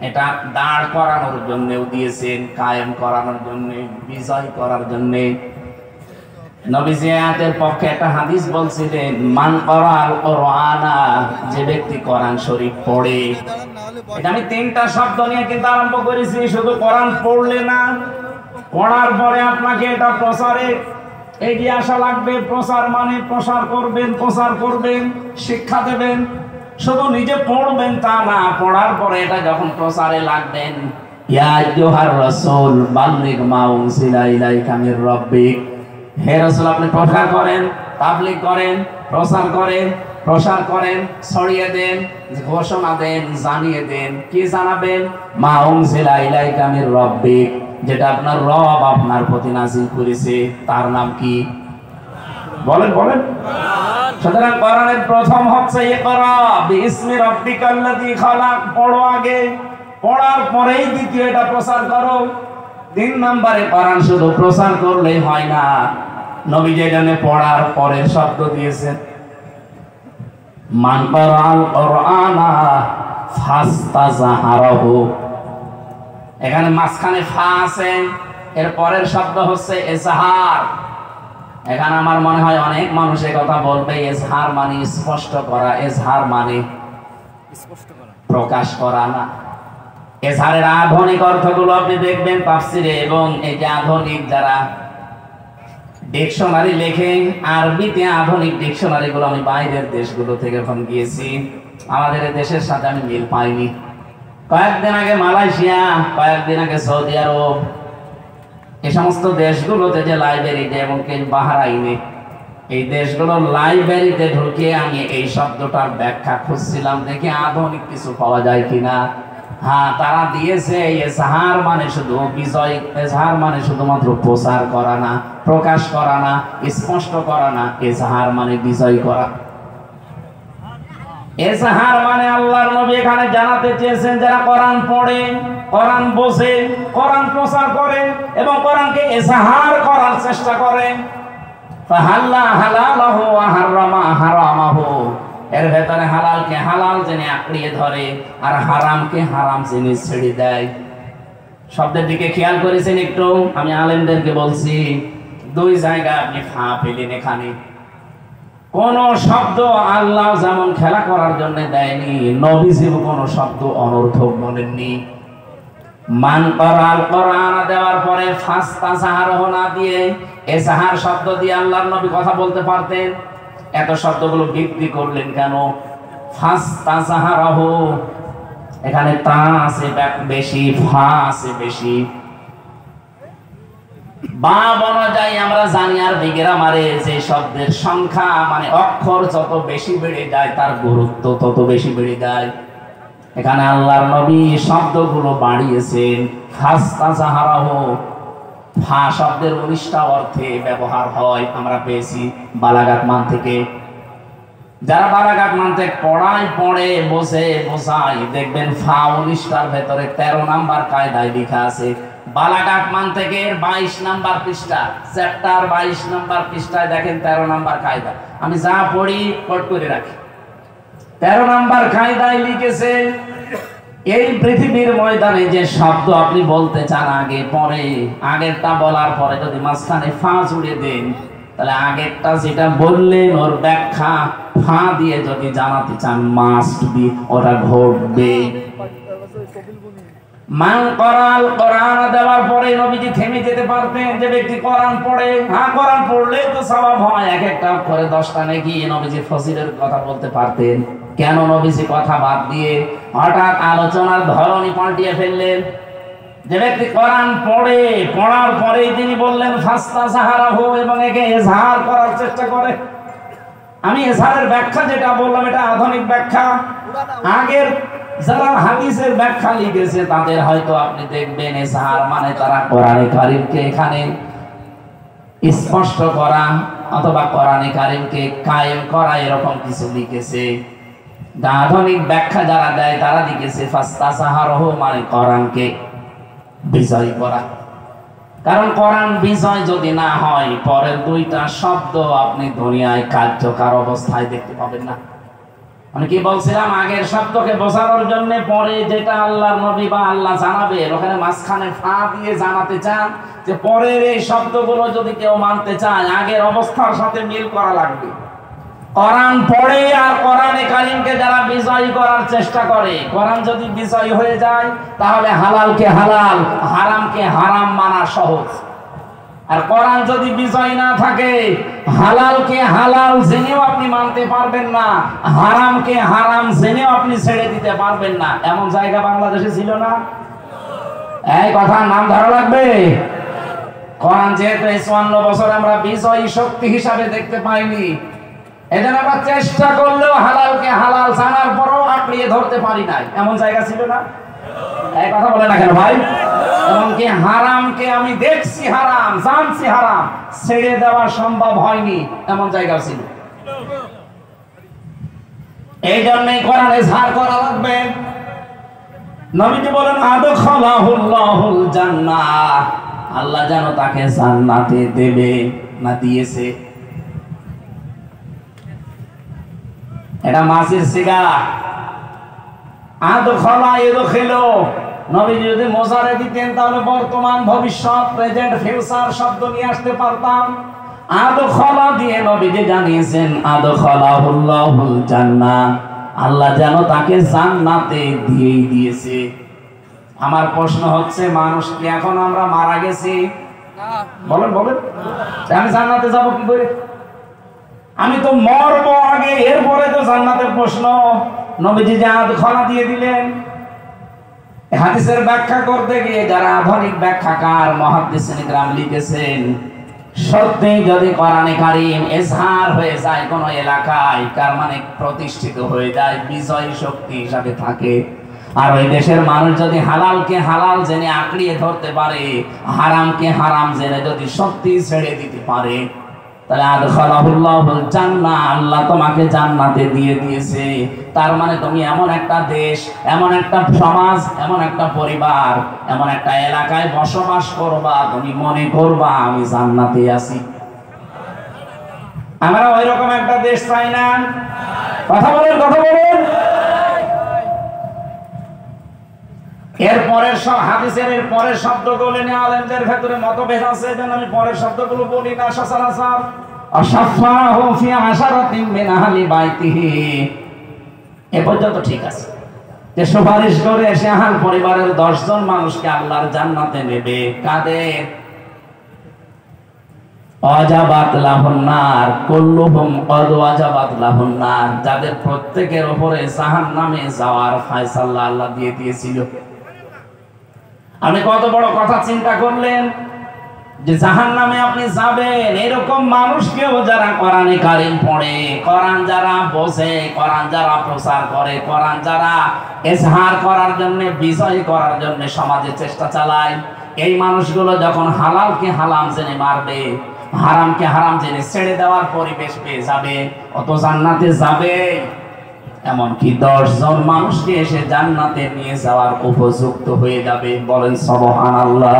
এটা দাঁড় করানোর জন্যও দিয়েছেন, কায়েম করানোর জন্য, বিজয় করার জন্য। নবীজি আয়াতের পক্ষে একটা হাদিস বলছিলেন, মান করাল কোরআনা, যে ব্যক্তি কোরআন শরীফ পড়ে। এটা আমি 3টা শব্দ নিয়ে কিন্তু আরম্ভ করেছি, শুধু কোরআন পড়লে না, পড়ার পরে আপনাকে এটা প্রচারে এগিয়ে আসা লাগবে। প্রচার মানে প্রসার করবেন, প্রচার করবেন, শিক্ষা দেবেন। শুধু নিজে পড়বেন তা না, পড়ার পরে এটা যখন প্রচারে লাগবেন, ইয়া আইয়ুহার রাসূল বাল্লিগ মা উনজিলা ইলাইকা মির রাব্বিক, হে রাসূল আপনি প্রচার করেন, তাবলীগ করেন, প্রসার করেন, ছড়িয়ে দেন, ঘোষণা দেন, জানিয়ে দেন। কি জানাবেন? মা উনজিলা ইলাইকা মির রাব্বিক, যেটা আপনার রব আপনার প্রতি নাযিল করেছে, তার নাম কি? বলেন বলেন। সুতরাং কোরআনের প্রথম হচ্ছে ইকরা বিইসমি রাব্বিকাল্লাযী খালাক, পড়ো আগে, পড়ার পরেই দ্বিতীয় এটা প্রচার করো। 3 নম্বরে কোরআন শুধু প্রচার করলেই হয় না, নবী যেখানে পড়ার পরের শব্দ দিয়েছেন, মান কারাল কোরআনা ফাস্তাযহারাহু, এখানে মাঝখানে ফা আছে, এর পরের শব্দ হচ্ছে ইজহার। এখানে আমার মনে হয় অনেক মানুষ এই কথা বলবে, ইজহার মানে স্পষ্ট করা, ইজহার মানে প্রকাশ করা না। ইজহারের আধুনিক অর্থগুলো আপনি দেখবেন তাফসিরে, এবং এই যে আধুনিক যারা ডিকশনারি লেখে, আরবিতে আধুনিক ডিকশনারি গুলো, আমি বাইরের দেশগুলো থেকে এখন গিয়েছি, আমাদের দেশের সাথে আমি মিল পাইনি। কয়েকদিন আগে মালয়েশিয়া, কয়েকদিন আগে সৌদি আরব, এই সমস্ত দেশগুলোতে যে লাইব্রেরিতে, এবং বাহরাইনে, এই দেশগুলোর লাইব্রেরিতে ঢুকে আমি এই শব্দটার ব্যাখ্যা খুঁজছিলাম, দেখি আধুনিক কিছু পাওয়া যায় কিনা। হ্যাঁ, তারা দিয়েছে ইজহার মানে শুধু বিজয়, ইজহার মানে শুধুমাত্র প্রচার করা না, প্রকাশ করা না, স্পষ্ট করা না, ইজহার মানে বিজয় করা। ইজহার মানে আল্লাহর নবী এখানে জানাতে চেয়েছেন, যারা কোরআন পড়ে, কোরআন বোঝে, কোরআন প্রচার করে এবং কোরআনকে ইজহার করার চেষ্টা করে, ফাহাল্লা হালালাহু ওয়া হারামা হারামাহু, এর ভেতরে হালালকে হালাল জেনে আঁকড়িয়ে ধরে, আর হারামকে হারাম জেনে ছেড়ে দেয়। শব্দের দিকে খেয়াল করেছেন একটু? আমি আলেমদেরকে বলছি, 2 জায়গায় আপনি ফা পেলেন। এখানে কোন শব্দ আল্লাহ যেমন খেলা করার জন্য দেয়নি, নবীজিও কোন শব্দ অনর্থক বলেননি। মান করাল কোরআন দেওয়ার পরে ফাস্তাযহারাহু না দিয়ে ইজহার শব্দ দিয়ে আল্লাহর নবী কথা বলতে পারতেন। এত শব্দগুলো বৃদ্ধি করলেন কেন? ফাস্তাযহারাহু, এখানে তা আছে বেশি, ফা আছে বেশি। বাব অনুযায়ী আমরা জানি, আর গ্রামারে যে শব্দের সংখ্যা মানে অক্ষর যত বেশি বেড়ে যায়, তার গুরুত্ব তত বেশি বেড়ে যায়। এখানে আল্লাহর নবী শব্দগুলো বাড়িয়েছেন। ফাস্তাযহারাহু, ফা শব্দের 19টা অর্থে ব্যবহার হয়, আমরা পেয়েছি বালাগাত মান থেকে। যারা বালাগাত মানতেক পড়ে বসে বসাই, দেখবেন ফা 19টার ভেতরে 13 নাম্বার কায়দায় লেখা আছে। বালাগাত মানতেকের 22 নাম্বার পৃষ্ঠা, চ্যাপ্টার 22 নাম্বার পৃষ্ঠায় দেখেন 13 নাম্বার কায়দা। আমি যা পড়ি কোট করে রাখি। 13 নাম্বার কায়দায় লিখেছে, এই পৃথিবীর ময়দানে যে শব্দ আপনি বলতে চান আগে পরে, আগেরটা বলার পরে যদি মাঝখানে ফা জুড়ে দেন, তাহলে আগেরটা যেটা বললেন ওর ব্যাখ্যা ফা দিয়ে যদি জানাতে চান মাস্ট বি, ওটা ঘটবে। মান কোরআন, কোরআন দেওয়ার পরে নবীজি থেমে যেতে পারতেন। যে ব্যক্তি কোরআন পড়ে, হ্যাঁ কোরআন পড়লে তো সওয়াব হয়, এক একটা করে 10টা নাকি নবীজি ফজিলের কথা বলতে পারতেন। কেন নবীজি কথা বাদ দিয়ে হঠাৎ আলোচনার ধরনই পাল্টিয়ে ফেললেন? যে ব্যক্তি কোরআন পড়ে, পড়ার পরেই তিনি বললেন ফাস্তাজাহারাহু, এবং একে ইজহার করার চেষ্টা করে। আমি ইজহারের ব্যাখ্যা যেটা বললাম এটা আধুনিক ব্যাখ্যা। আগের যারা হাদিসের ব্যাখ্যা লিখেছে তাদের হয়তো আপনি দেখবেন ইজহার মানে তারা কোরআনে কারীমকে এখানে স্পষ্ট করা অথবা কোরআনে কারীমকে কায়েম করা এরকম কিছু লিখেছে। আধুনিক ব্যাখ্যা যারা দেয় তারা লিখেছে ফাস্তাজাহারাহু মানে কোরআনকে বিজয় করা। কারণ কোরআন বিজয় যদি না হয়, পরের দুইটা শব্দ আপনি দুনিয়ায় কার্যকর অবস্থায় দেখতে পাবেন না। আমি কি বলছিলাম, আগের শব্দকে বোঝানোর জন্য পরে যেটা আল্লাহর নবী বা আল্লাহ জানাবে ওখানে মাঝখানে ফা দিয়ে জানাতে চান যে পরের এই শব্দগুলো যদি কেউ মানতে চায় আগের অবস্থার সাথে মিল করা লাগবে। কোরআন পড়ে আর কোরআনে কারীমকে যারা বিজয় করার চেষ্টা করে, কোরআন যদি বিজয় হয়ে যায় তাহলে হালালকে হালাল, হারামকে হারাম মানা সহজ। আর কোরআন যদি বিজয় না থাকে, হালালকে হালাল জেনেও আপনি মানতে পারবেন না, হারামকে হারাম জেনেও আপনি ছেড়ে দিতে পারবেন না। এমন জায়গা বাংলাদেশে ছিল না? এই কথার নাম ধরা লাগবে। কোরআন যেহেতু 54 বছর আমরা বিজয়ী শক্তি হিসাবে দেখতে পাইনি, এজন্য আমরা চেষ্টা করলেও হালালকে হালাল জানার পরও আঁকড়িয়ে ধরতে পারি নাই। এমন জায়গা ছিল না? এই কথা বলে না কেন ভাই? এমনকি হারামকে আমি দেখছি হারাম, জানছি হারাম, ছেড়ে দেওয়া সম্ভব হয়নি, এমন জায়গা ছিল। এই জন্যই কোরআন ইজহার করা লাগবে। নবীজি বলেন আদখালাহুল্লাহুল জান্নাহ, আল্লাহ যেন তাকে জান্নাতে দেবে না দিয়েছে। এটা মাসির সিগা। আদখালা ইদখিলু, নবীজি যদি মোজারে দিতেন তাহলে বর্তমান ভবিষ্যৎ প্রেজেন্ট ফিউচার শব্দ নিয়ে আসতে পারতাম। আদখালা দিয়ে নবীজি জানিয়েছেন আদখালাহুল্লাহুল জান্নাহ, আল্লাহ যেন তাকে জান্নাতে দিয়েই দিয়েছে। আমার প্রশ্ন হচ্ছে, মানুষ কি এখন আমরা মারা গেছি? বলেন বলেন, আমি জান্নাতে যাব কি করে? আমি তো মরবো আগে, এরপরে তো জান্নাতের প্রশ্ন। নবীজি যে আদখালা দিয়ে দিলেন। হাদিসের ব্যাখ্যা করতে গিয়ে যারা আধুনিক ব্যাখ্যাকার মুহাদ্দিসিন ইকরাম লিখেছেন, সত্যি যদি কোরআনে কারীম ইজহার হয়ে যায় কোন এলাকায়, তার মানে প্রতিষ্ঠিত হয়ে যায়, বিজয় শক্তি হিসাবে থাকে। আর ওই দেশের মানুষ যদি হালালকে হালাল জেনে আঁকড়িয়ে ধরতে পারে, হারামকে হারাম জেনে যদি সত্যি ছেড়ে দিতে পারে, তাহলে আদখালাহুল্লাহুল জান্নাহ, আল্লাহ তোমাকে জান্নাতে দিয়ে দিয়েছে। তার মানে তুমি এমন একটা দেশ, এমন একটা সমাজ, এমন একটা পরিবার, এমন একটা এলাকায় বসবাস করবা, তুমি মনে করবা আমি জান্নাতে আছি। আমরা ওই রকম একটা দেশ চাই না। কথা বলেন, কথা বলেন। এরপরের সব হাদিসের এর পরের শব্দগুলো নিয়ে আলেমদের ভেতরে মতভেদ আছে, এজন্য আমি পরের শব্দগুলো বলি না সচরাচর। আশাফাহু ফি আশারাতিন মিন আহলি বাইতিহি, এ পর্যন্ত ঠিক আছে। যে সুপারিশ করে এসে আহাল পরিবারের 10 জন মানুষকে আল্লাহর জান্নাতে নেবে। কাদের? ওয়াজাবাত লাহুন নার, কুল্লুহুম ক্বাদ ওয়াজাবাত লাহুন নার, যাদের প্রত্যেকের উপরে জাহান্নামে যাওয়ার ফয়সালা আল্লাহ দিয়ে দিয়েছিল। আপনি কত বড় কথা চিন্তা করলেন যে জাহান্নামে আপনি যাবেন। এরকম মানুষকেও যারা কোরআনে কারীম পড়ে, কোরআন যারা বোঝে, কোরআন যারা প্রচার করে, কোরআন যারা ইজহার করার জন্য, বিজয় করার জন্য সমাজে চেষ্টা চালায়, এই মানুষগুলো যখন হালালকে হালাল জেনে মারবে, হারামকে হারাম জেনে ছেড়ে দেওয়ার পরিবেশ পেয়ে যাবে, অত জান্নাতে যাবে। এমনকি 10 জন মানুষকে এসে জান্নাতে নিয়ে যাওয়ার উপযুক্ত হয়ে যাবে। বলেন সুবহানাল্লাহ।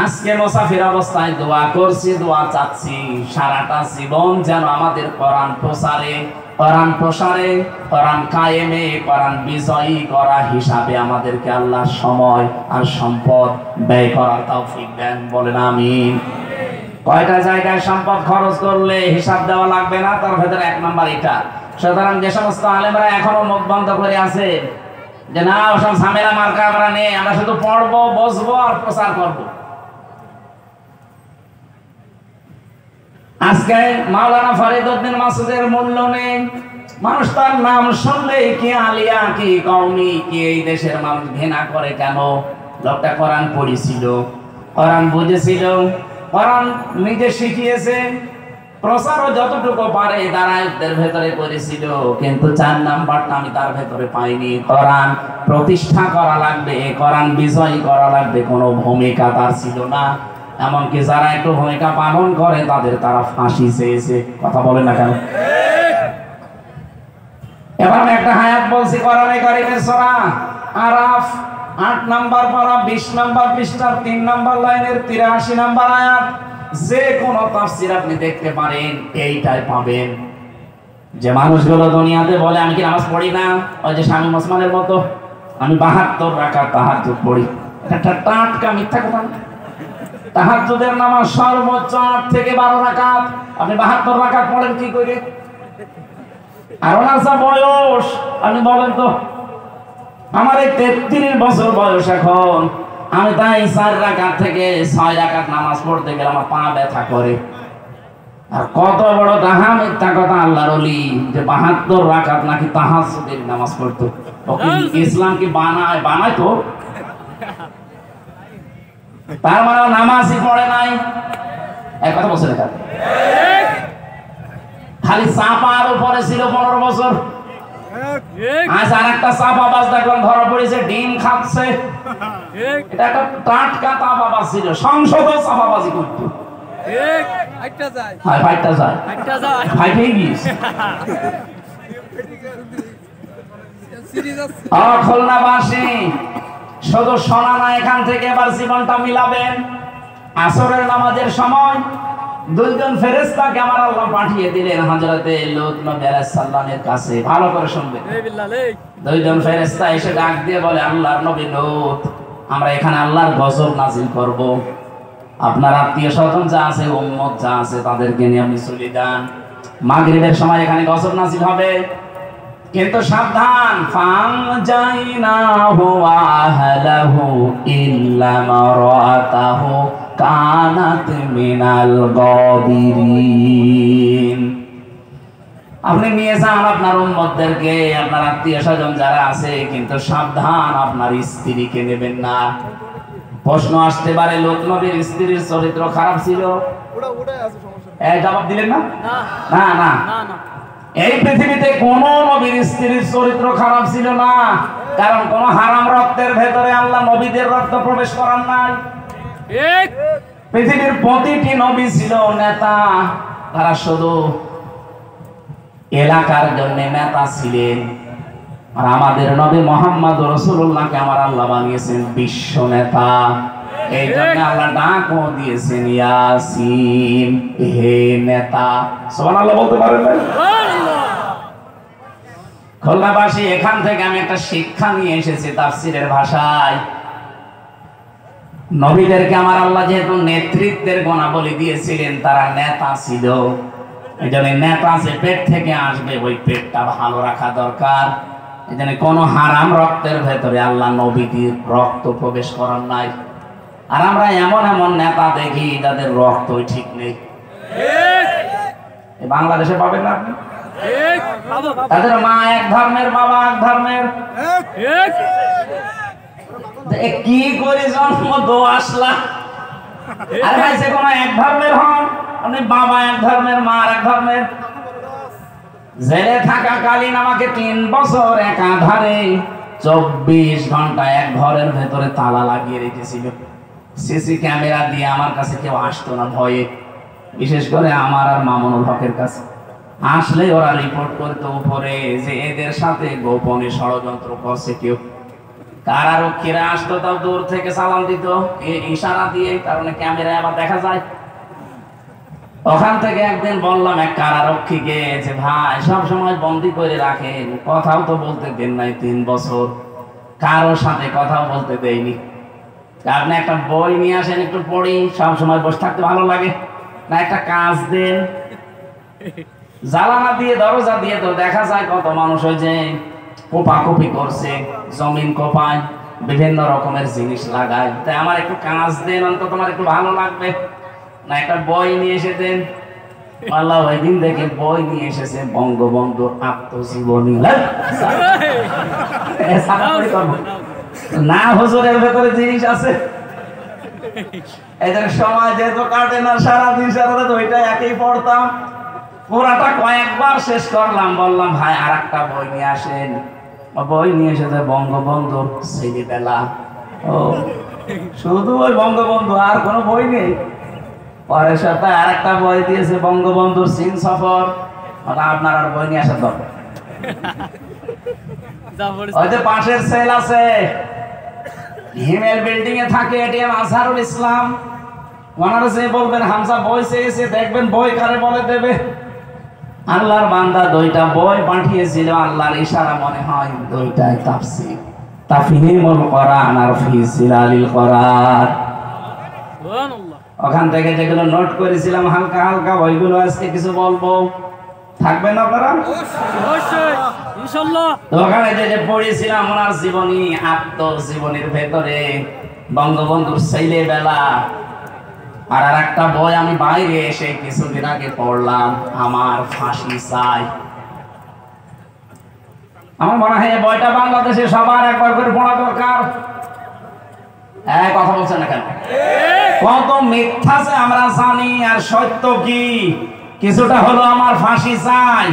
আজকে মুসাফির অবস্থায় দোয়া করছি, দোয়া চাচ্ছি সারাটা জীবন যেন আমাদের কোরআন প্রসারে, কোরআন প্রসারে, কোরআন কায়েমে, কোরআন বিজয়ী করা হিসাবে আমাদেরকে আল্লাহ সময় আর সম্পদ ব্যয় করার তৌফিক দেন। বলেন আমিন। কয়টা জায়গায় সম্পদ খরচ করলে হিসাব দেওয়া লাগবে না, তার ভেতরে 1 নাম্বার এটা। সুতরাং যে সমস্ত আলেমরা এখনো মুখ বন্ধ করে আছে যে না ওসব ঝামেলা মার্কা আমরা নেই, আমরা শুধু পড়বো, বসবো আর প্রচার করবো। আজকে মাওলানা ফরিদউদ্দিন মাসুদের মূল্য নেই। মানুষ তার নাম শুনলেই কি আলিয়া, কি কওমি, কি এই দেশের মানুষ ঘৃণা করে কেন? লোকটা কোরআন পড়েছিল, কোরআন বুঝেছিল, কোরআন নিজে শিখিয়েছে, প্রচারও যতটুকু পারে দাঁড়ায়দের ভেতরে করেছিল, কিন্তু 4 নাম্বারটা আমি তার ভেতরে পাইনি। কোরআন প্রতিষ্ঠা করা লাগবে, কোরআন বিজয়ী করা লাগবে, কোনো ভূমিকা তার ছিল না। এমনকি যারা একটু ভূমিকা পালন করে তাদের তারা ফাঁসি চেয়েছে। কথা বলেন না কেন? এবার আমি একটা হায়াত বলছি কোরআনে কারীমের সূরা আরাফ 8 নাম্বার পারা 20 নাম্বার পৃষ্ঠার 3 নাম্বার লাইনের 83 নাম্বার আয়াত। যে কোন তাফসীর আপনি দেখতে পারেন এইটাই পাবেন। যে মানুষগুলো দুনিয়াতে বলে আমি কি নামাজ পড়ি না, ওই যে শামীম ওসমানের মতো আমি 72 রাকাত তাহাজ্জুদ পড়ি, এটা টাটকা মিথ্যা কথা। তাহাজ্জুদের নামাজ সর্বোচ্চ 8 থেকে 12 রাকাত, আপনি 72 রাকাত পড়েন কি করে? আর ওনার যা বয়স আপনি বলেন তো। আমার এই 33 বছর বয়স এখন, আমি তাই 4 রাকাত থেকে 6 রাকাত নামাজ পড়তে গেলে আমার পা ব্যথা করে। আর কত বড় তাহা মিথ্যা কথা আল্লাহর ওলি যে 72 রাকাত নাকি তাহাজ্জুদের নামাজ পড়তো। ইসলাম কি বানায় তো? তার মানে নামাজই পড়ে নাই, এক কথা বলছে না। খালি চাপার উপরে ছিল 15 বছর। আজ আর একটা চাপাবাজ দেখলাম ধরা পড়েছে, ডিম খাচ্ছে। এটা একটা টাটকা চাপাবাজ ছিল, সংসদও চাপাবাজি করতো। খুলনাবাসী শুধু শোনা না, এখান থেকে এবার জীবনটা মিলাবেন। আসরের নামাজের সময় 2 জন ফেরেশতাকে আমার আল্লাহ পাঠিয়ে দিলেন হযরতে লূত নবী আলাইহিস সালামের কাছে। ভালো করে শুনবেন। 2 জন ফেরেশতা এসে ডাক দিয়ে বলে, আল্লাহর নবী লূত, আমরা এখানে আল্লাহর গজব নাযিল করব, আপনার আত্মীয়-স্বজন যা আছে, উম্মত যা আছে তাদেরকে নিয়ে আপনি চলে যান। মাগরিবের সময় এখানে গজব নাযিল হবে, কিন্তু সাবধান, ফানজাইনাহু ওয়া আহলাহু ইল্লা মারাতাহু কানাত মিনাল গাবিরিন। আপনি নিয়ে যান আপনার উম্মতদেরকে, আপনার আত্মীয়-স্বজন যারা আছে, কিন্তু সাবধান আপনার স্ত্রীকে নেবেন না। প্রশ্ন আসতে পারে, লূত নবীর স্ত্রীর চরিত্র খারাপ ছিল? এই জবাব দিলেন না? না না না। এই পৃথিবীতে কোন নবীর স্ত্রীর চরিত্র খারাপ ছিল না, কারণ কোন হারাম রক্তের ভেতরে আল্লাহ নবীদের রক্ত প্রবেশ করান নাই। পৃথিবীর প্রতিটি নবী ছিল নেতা, তারা শুধু এলাকার জন্য নেতা ছিলেন। আর আমাদের নবী মুহাম্মদ রাসূলুল্লাহকে আমার আল্লাহ বানিয়েছেন বিশ্ব নেতা। এই জন্য আল্লাহ ডাকও দিয়েছেন ইয়াসিন, হে নেতা। সুবহানাল্লাহ বলতে পারেন না? খুলনাবাসী, এখান থেকে আমি একটা শিক্ষা নিয়ে এসেছি তাফসীরের ভাষায়। নবীদেরকে আমার আল্লাহ যেহেতু নেতৃত্বের গুণাবলী দিয়েছিলেন, তারা নেতা ছিল। এই জন্য নেতা যে পেট থেকে আসবে, ওই পেটটা ভালো রাখা দরকার। এই জন্য কোনো হারাম রক্তের ভেতরে আল্লাহ নবীদের রক্ত প্রবেশ করার নাই। আর আমরা এমন এমন নেতা দেখি যাদের রক্তই ঠিক নেই। বাংলাদেশে পাবেন না আপনি? তাদের মা এক ধর্মের, বাবা এক ধর্মের। কি করে জন্ম দো আসলা? আর ভাই যে কোনো এক ধর্মের হন, আপনি বাবা এক ধর্মের, মা এক ধর্মের। জেলে থাকাকালীন আমাকে 3 বছর একাধারে 24 ঘন্টা এক ঘরের ভেতরে তালা লাগিয়ে রেখেছিল। সিসি ক্যামেরা দিয়ে আমার কাছে কেউ আসতো না ভয়ে, বিশেষ করে আমার আর মামুনুল হকের কাছে। আসলে ওরা রিপোর্ট করতো উপরে যে এদের সাথে গোপনে ষড়যন্ত্র করছে কেউ। কারারক্ষীরা আসতো, তাও দূর থেকে সালাম দিত ইশারা দিয়ে, কারণ ক্যামেরায় আবার দেখা যায়। ওখান থেকে একদিন বললাম এক কারারক্ষীকে যে ভাই সব সময় বন্দি করে রাখেন, কথাও তো বলতে দেন নাই 3 বছর, কারোর সাথে কথাও বলতে দেয়নি। আপনি একটা বই নিয়ে আসেন, একটু পড়ি, সব সময় বসে থাকতে ভালো লাগে না, একটা কাজ দেন। জ্বালানা দিয়ে দরজা দিয়ে তো দেখা যায় কত মানুষ ওই যে কোপাকুপি করছে, জমিন কোপায়, বিভিন্ন রকমের জিনিস লাগায়। তাই আমার একটু কাজ দেন, অন্তত তোমার একটু ভালো লাগবে না, একটা বই নিয়ে এসে দেন। আল্লাহ ওই দিন দেখে বই নিয়ে এসেছে বঙ্গবন্ধুর আত্মজীবনী। না হুজুরের ভেতরে জিনিস আছে, এদের সময় যেহেতু কাটে না, সারাদিন সারাদিন ওইটা একই পড়তাম, পুরাটা কয়েকবার শেষ করলাম। বললাম ভাই আর একটা বই নিয়ে আসেন, বই নিয়ে এসেছে বঙ্গবন্ধুর ছেলেবেলা। ও শুধু ওই বঙ্গবন্ধু, আর কোনো বই নেই। পরের সপ্তাহে আর একটা বই দিয়েছে বঙ্গবন্ধুর চীন সফর। আপনার আর বই নিয়ে আসা দরকার। ওই যে পাশের সেল আছে, হিমেল বিল্ডিং এ থাকে এটিএম আজহারুল ইসলাম, ওনারা যে বলবেন হামজা বই চেয়েছে, দেখবেন বই কারে বলে দেবে। আল্লাহর বান্দা 2টা বই পাঠিয়েছিল, আল্লাহর ইশারা মনে হয় 2টাই তাফসীর, তাফহিমুল কোরআন আর ফি জিলালিল কোরআন। সুবহানাল্লাহ। ওখান থেকে যেগুলো নোট করেছিলাম হালকা হালকা, ওইগুলো আজকে কিছু বলবো, থাকবেন আপনারা? অবশ্যই ইনশাআল্লাহ। তো ওখানে যে পড়েছিলাম ওনার জীবনী, আত্মজীবনীর ভেতরে বঙ্গবন্ধুর ছেলেবেলা। আর একটা বই আমি বাইরে এসে কিছুদিন আগে পড়লাম, আমার ফাঁসি চাই। আমার মনে হয় বইটা বাংলাদেশে সবার একবার করে পড়া দরকার। কথা বলছেন না কেন? কত মিথ্যা যে আমরা জানি, আর সত্য কি কিছুটা হলো আমার ফাঁসি চাই।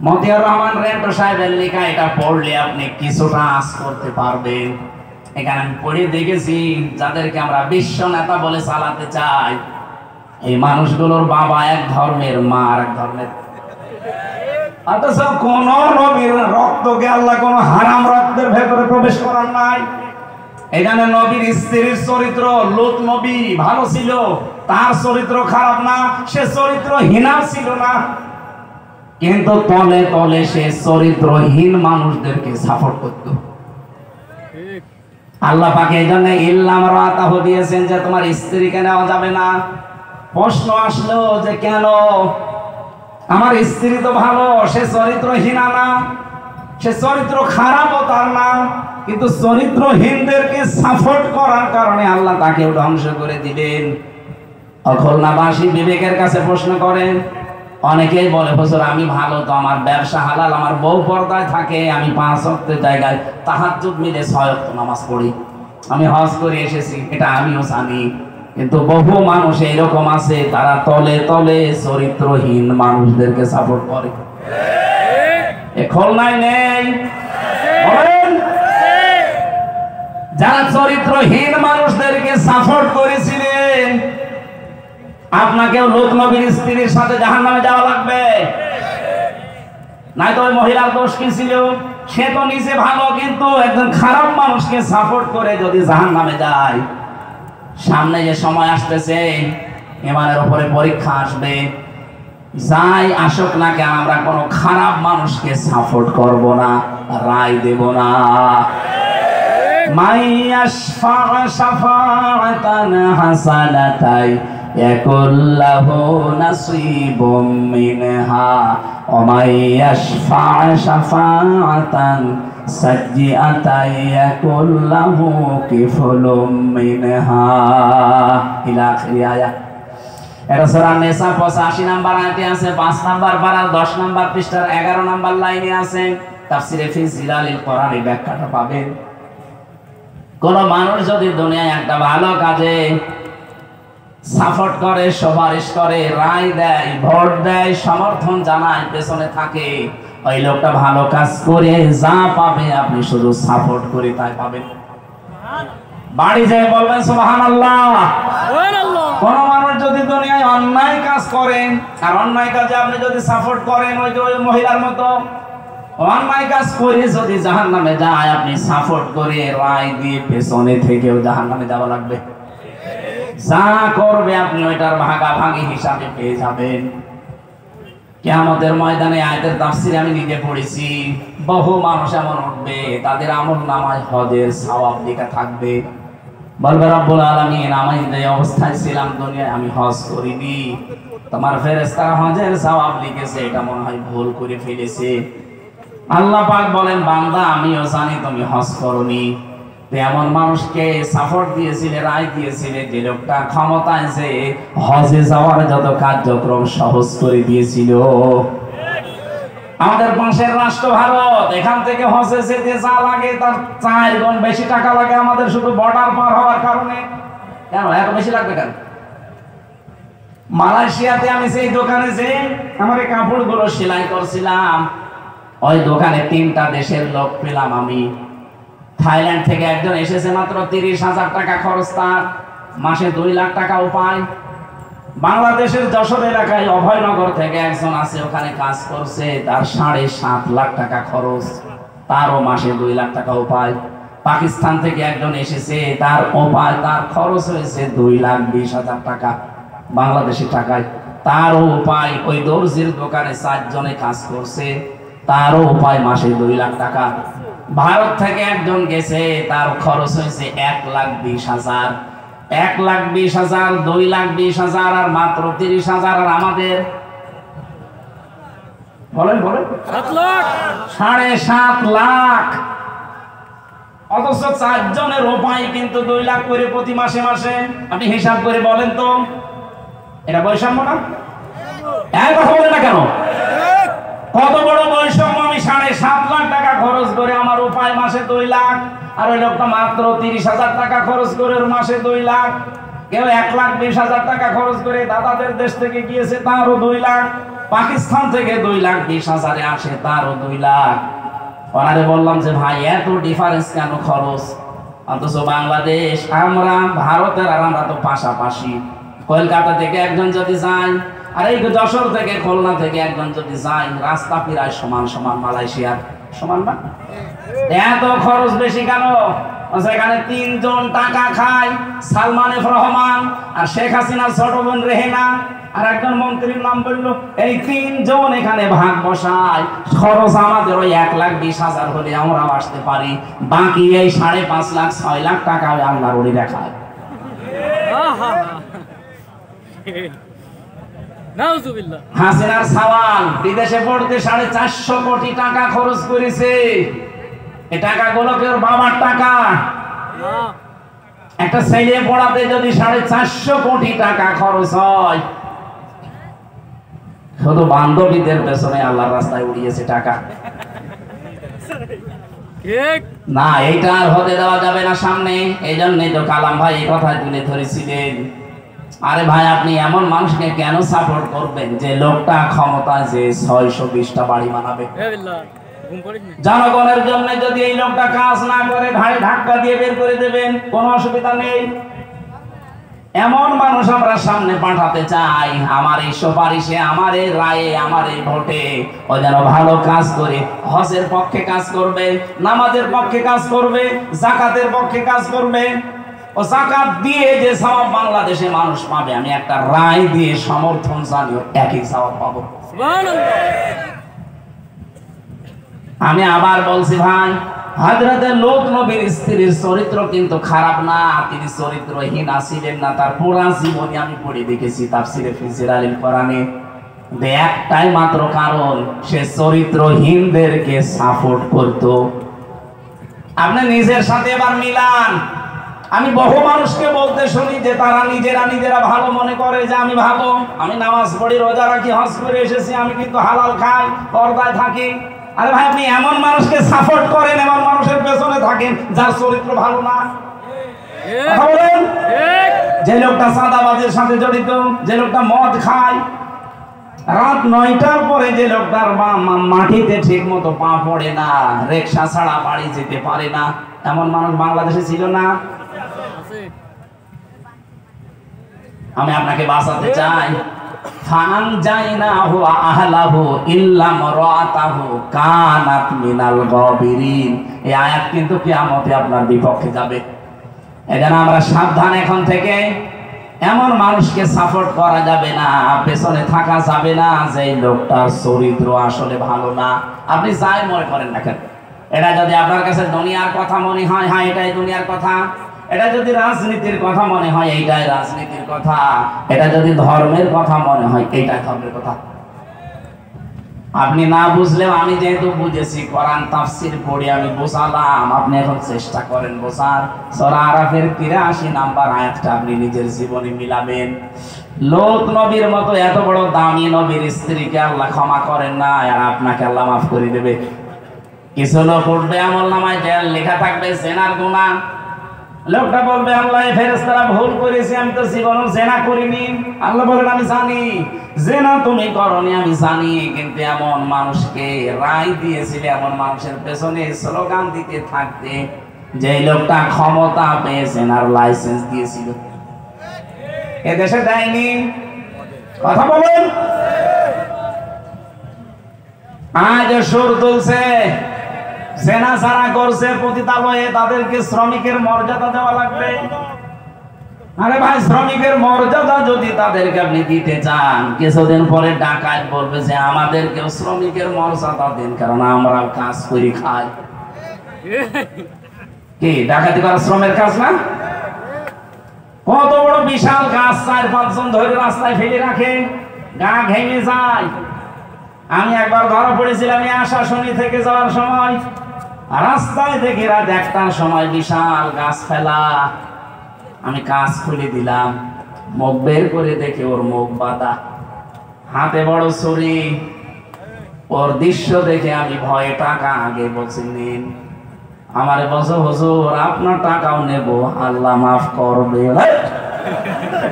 মতিয়ার রহমান রেন্টু সাহেবের লেখা, এটা পড়লে আপনি কিছুটা আঁচ করতে পারবেন। এখানে আমি পড়ে দেখেছি যাদেরকে আমরা বিশ্ব নেতা বলে চালাতে চাই, এই মানুষগুলোর বাবা এক ধর্মের, মা আর এক ধর্মের। অথচ কোন নবীর রক্তকে আল্লাহ কোন হারাম রক্তের ভেতরে প্রবেশ করার নাই। এখানে নবীর স্ত্রীর চরিত্র, লূত নবী ভালো ছিল, তার চরিত্র খারাপ না, সে চরিত্রহীন ছিল না, কিন্তু তলে তলে সে চরিত্রহীন মানুষদেরকে সাপোর্ট করত। আল্লাহ পাক এই জন্য ইল্লাম রাতাহু দিয়েছেন যে তোমার স্ত্রীকে নেওয়া যাবে না। প্রশ্ন আসলো যে কেন? আমার স্ত্রী তো ভালো, সে চরিত্রহীন না, সে চরিত্র খারাপও তার না, কিন্তু চরিত্রহীনদেরকে সাপোর্ট করার কারণে আল্লাহ তাকেও ধ্বংস করে দিলেন। খুলনাবাসী বিবেকের কাছে প্রশ্ন করেন, অনেকেই বলে হুজুর আমি ভালো তো, আমার ব্যবসা হালাল, আমার বউ পর্দায় থাকে, আমি 5 ওয়াক্তের জায়গায় তাহাজ্জুদ মিলে 6 ওয়াক্ত নামাজ পড়ি, আমি হজ করে এসেছি, এটা আমিও জানি। কিন্তু বহু মানুষ এরকম আছে, তারা তলে তলে চরিত্রহীন মানুষদেরকে সাপোর্ট করে। এ খুলনায় নেই? বলেন, যারা চরিত্রহীন মানুষদেরকে সাপোর্ট করেছিলেন, আপনাকেও লূত নবীর স্ত্রীর সাথে জাহান্নামে যাওয়া লাগবে। নাই তো ওই মহিলার দোষ কি ছিল? সে তো নিজে ভালো, কিন্তু একজন খারাপ মানুষকে সাপোর্ট করে যদি জাহান্নামে যায়, সামনে যে সময় আসতেছে ইমানের উপরে পরীক্ষা আসবে, যাই আসুক না কেন আমরা কোনো খারাপ মানুষকে সাপোর্ট করব না, রায় দেব না। মাইয়াশফা শাফাআতান হাসানাতাই ইয়াকুল্লাহু নাসীবুম মিনহা ওয়া মাইয়াশফা শাফাআতান সাজ্জিআতাই ইয়াকুল্লাহু কিফলুম মিনহা ইলা আখির আয়াত। এটা সূরা নিসা 85 নাম্বার আয়াতে আছে, 5 নাম্বার পারার 10 নাম্বার পৃষ্ঠার 11 নাম্বার লাইনে আছে। তাফসীরে ফি জিলালিল কোরআনে ব্যাখ্যাটা পাবেন। কোন মানুষ যদি দুনিয়ায় একটা ভালো কাজে সাপোর্ট করে, সুপারিশ করে, রায় দেয়, ভোট দেয়, সমর্থন জানায়, পেছনে থাকে, ওই লোকটা ভালো কাজ করে যা পাবে আপনি শুধু সাপোর্ট করে তাই পাবেন। বাড়ি যেয়ে বলবেন সুবহানাল্লাহ। কোন মানুষ যদি দুনিয়ায় অন্যায় কাজ করেন আর অন্যায় কাজে আপনি যদি সাপোর্ট করেন, ওই যে ওই মহিলার মতো অন্যায় কাজ করে যদি জাহান্নামে যায়, আপনি সাপোর্ট করে রায় দিয়ে পেছনে থেকেও জাহান্নামে যাওয়া লাগবে। যা করবে আপনি ওইটার ভাগাভাগি হিসাবে পেয়ে যাবেন। কিয়ামতের ময়দানে আয়াতের তাফসীরে আমি নিজে পড়েছি, বহু মানুষ এমন উঠবে তাদের আমলনামায় হজের সওয়াব লেখা থাকবে। বলবে রব্বুল আলামিন, আমি যে অবস্থায় ছিলাম দুনিয়ায় আমি হজ করিনি, তোমার ফেরেশতারা হজের সওয়াব লিখেছে, এটা মনে হয় ভুল করে ফেলেছে। আল্লাহ পাক বলেন, বান্দা আমিও জানি তুমি হজ করনি। এমন মানুষকে সাপোর্ট দিয়েছিলে, রায় দিয়েছিলে, যে লোকটা ক্ষমতায় যে হজে যাওয়ার যত কার্যক্রম সহজ করে দিয়েছিল। আমাদের পাশের রাষ্ট্র ভারত, এখান থেকে হজে যেতে যা লাগে তার 4 গুণ বেশি টাকা লাগে আমাদের শুধু বর্ডার পার হওয়ার কারণে। কেন এত বেশি লাগবে কেন? মালয়েশিয়াতে আমি সেই দোকানে যে আমার এই কাপড়গুলো সেলাই করছিলাম, ওই দোকানে 3টা দেশের লোক পেলাম আমি। থাইল্যান্ড থেকে একজন এসেছে, মাত্র 30,000 টাকা খরচ, তার মাসে 2 লাখ টাকা উপায়। বাংলাদেশের যশোর এলাকায় অভয়নগর থেকে একজন আছে, ওখানে কাজ করছে, তার 7.5 লাখ টাকা খরচ, তারও মাসে 2 লাখ টাকা উপায়। পাকিস্তান থেকে একজন এসেছে, তার উপায়, তার খরচ হয়েছে 2,20,000 টাকা বাংলাদেশি টাকায়, তারও উপায়। ওই দর্জির দোকানে 4 জনে কাজ করছে, তারও উপায় মাসে 2 লাখ টাকা। ভারত থেকে একজন গেছে, তার খরচ হয়েছে 1,20,000, 1,20,000, 2,20,000 আর মাত্র 30,000। আর আমাদের বলেন 7.5 লাখ, অথচ 4 জনের উপায় কিন্তু 2 লাখ করে প্রতি মাসে মাসে। আপনি হিসাব করে বলেন তো, এটা বৈষম্য না? কথা বলেন না কেন? কত বড় বৈষম্য! আমি 7.5 লাখ টাকা খরচ করে আমার উপায় মাসে 2 লাখ, আর ওই লোকটা মাত্র 30,000 টাকা খরচ করে মাসে 2 লাখ। কেউ 1,20,000 টাকা খরচ করে দাদাদের দেশ থেকে গিয়েছে, তারও 2 লাখ। পাকিস্তান থেকে 2,20,000 আসে, তারও 2 লাখ। ওনারে বললাম যে ভাই এত ডিফারেন্স কেন খরচ? অথচ বাংলাদেশ, আমরা ভারতের আর আমরা তো পাশাপাশি। কলকাতা থেকে একজন যদি যায়, আর এই যশোর থেকে খুলনা থেকে একজন যদি যায়, রাস্তা প্রায় সমান সমান, মালয়েশিয়ার সমান না? এত খরচ বেশি কেন? সেখানে 3 জন টাকা খায়, সালমান এফ রহমান আর শেখ হাসিনার ছোট বোন রেহেনা, আর একজন মন্ত্রীর নাম বললো। এই 3 জন এখানে ভাগ বসায়। খরচ আমাদের ওই 1,20,000 হলে আমরাও আসতে পারি, বাকি এই 5.5 লাখ 6 লাখ টাকা আল্লাহর ওলি দেখায়। হাসিনার সাওয়াল বিদেশে পড়তে 450 কোটি টাকা খরচ করেছে। এই টাকাগুলোকে ওর বাবার টাকা। একটা ছেলে পড়াতে যদি 450 কোটি টাকা খরচ হয়, শুধু বান্ধবীদের পেছনে আল্লাহর রাস্তায় উড়িয়েছে টাকা। না, এইটা আর হতে দেওয়া যাবে না সামনে। এই জন্যই তো কালাম ভাই এই কথা তুলে ধরেছিলেন। আরে ভাই, আপনি এমন মানুষকে কেন সাপোর্ট করবেন যে লোকটা ক্ষমতা যে 620টা বাড়ি বানাবে? জনগণের জন্য যদি এই লোকটা কাজ না করে, ঘাড়ে ধাক্কা দিয়ে বের করে দেবেন, কোনো অসুবিধা নেই। এমন মানুষ আমরা সামনে পাঠাতে চাই, আমার এই সুপারিশে, আমার এই রায়ে, আমার এই ভোটে ও যেন ভালো কাজ করে, হজের পক্ষে কাজ করবে, নামাজের পক্ষে কাজ করবে, যাকাতের পক্ষে কাজ করবে। ও যাকাত দিয়ে যে সওয়াব বাংলাদেশে মানুষ পাবে, আমি একটা রায় দিয়ে সমর্থন জানিও একই সওয়াব পাবো। আমি আবার বলছি ভাই, হযরতে লূত নবীর স্ত্রীর চরিত্র কিন্তু খারাপ না, তিনি চরিত্রহীন ছিলেন না। তার পুরা জীবনী আমি পড়ে দেখেছি তাফসীরে ফিজির আলিল কোরআনে। একটাই মাত্র কারণ, সে চরিত্রহীনদেরকে সাপোর্ট করত। আপনি নিজের সাথে এবার মিলান। আমি বহু মানুষকে বলতে শুনি যে তারা নিজেরা ভালো মনে করে যে আমি ভালো, আমি নামাজ পড়ি, রোজা রাখি, হজ করে এসেছি, আমি কিন্তু হালাল খাই, পর্দায় থাকি। আরে ভাই, আপনি এমন মানুষকে সাপোর্ট করেন, এমন মানুষের পেছনে থাকেন যার চরিত্র ভালো না। কথা বলেন। যে লোকটা চাঁদাবাজের সাথে জড়িত, যে লোকটা মদ খায়, রাত 9টার পরে যে লোকটার মাটিতে ঠিক মতো পা পড়ে না, রিকশা ছাড়া বাড়ি যেতে পারে না, এমন মানুষ বাংলাদেশে ছিল না? আমি আপনাকে বাঁচাতে চাই। ফানজাইনাহু আহলাহু ইল্লা মারাতাহু কানাত মিনাল গাবিরিন। এই আয়াত কিন্তু কিয়ামতে আপনার বিপক্ষে যাবে। এজন্য আমরা সাবধান এখন থেকে। এমন মানুষকে সাপোর্ট করা যাবে না, পেছনে থাকা যাবে না যে লোকটার চরিত্র আসলে ভালো না। আপনি যাই মনে করেন না কেন, এটা যদি আপনার কাছে দুনিয়ার কথা মনে হয়, হ্যাঁ এটাই দুনিয়ার কথা। এটা যদি রাজনীতির কথা মনে হয়, এইটাই রাজনীতির কথা। এটা যদি ধর্মের কথা মনে হয়, এইটাই ধর্মের কথা। আপনি না বুঝলেও আমি যেহেতু বুঝেছি, কোরআন তাফসীর পড়ে আমি বোঝালাম, আপনি এখন চেষ্টা করেন বোঝার। সূরা আরাফের 83 নাম্বার আয়াতটা আপনি নিজের জীবনে মিলাবেন। লোক নবীর মতো এত বড় দামি নবীর স্ত্রীকে আল্লাহ ক্ষমা করেন না, আর আপনাকে আল্লাহ মাফ করে দেবে। কিছু লোক উঠবে, আমলনামায় লেখা থাকবে জেনার গুনাহ। লোকটা বলবে, আল্লাহ ফেরেশতারা ভুল করেছে, আমি তো জীবনে জেনা করিনি। আল্লাহ বলেন, আমি জানি জেনা তুমি করনি, আমি জানি। কিন্তু এমন মানুষকে রায় দিয়েছিলে, এমন মানুষের পেছনে স্লোগান দিতে থাকতে, যে লোকটা ক্ষমতা পেয়ে জেনার লাইসেন্স দিয়েছিল। এদেশে দেয়নি? কথা বলেন। আজ সুর তুলছে, জেনা যারা করছে পতিতালয়ে, তাদেরকে শ্রমিকের মর্যাদা দেওয়া লাগবে। আরে ভাই, শ্রমিকের মর্যাদা যদি তাদেরকে আপনি দিতে চান, কিছুদিন পরে ডাকাত বলবে যে আমাদেরকেও শ্রমিকের মর্যাদা দিন, কারণ আমরাও কাজ করে খাই। কি ডাকাতি করা শ্রমের কাজ না? কত বড় বিশাল গাছ 4-5 জন ধরে রাস্তায় ফেলে রাখে, গা ঘেমে যায়। আমি একবার ধরা পড়েছিলাম আশাশুনি থেকে যাওয়ার সময়, রাস্তায় দেখি রাত 1টার সময় বিশাল গাছ ফেলা। আমি কাজ খুলে দিলাম, মুখ বের করে দেখি ওর মুখ বাঁধা, হাতে বড় ছুরি। ওর দৃশ্য দেখে আমি ভয়ে টাকা আগে বলছি নিন। আমারে বলছে, হুজুর আপনার টাকাও নেব, আল্লাহ মাফ করবে।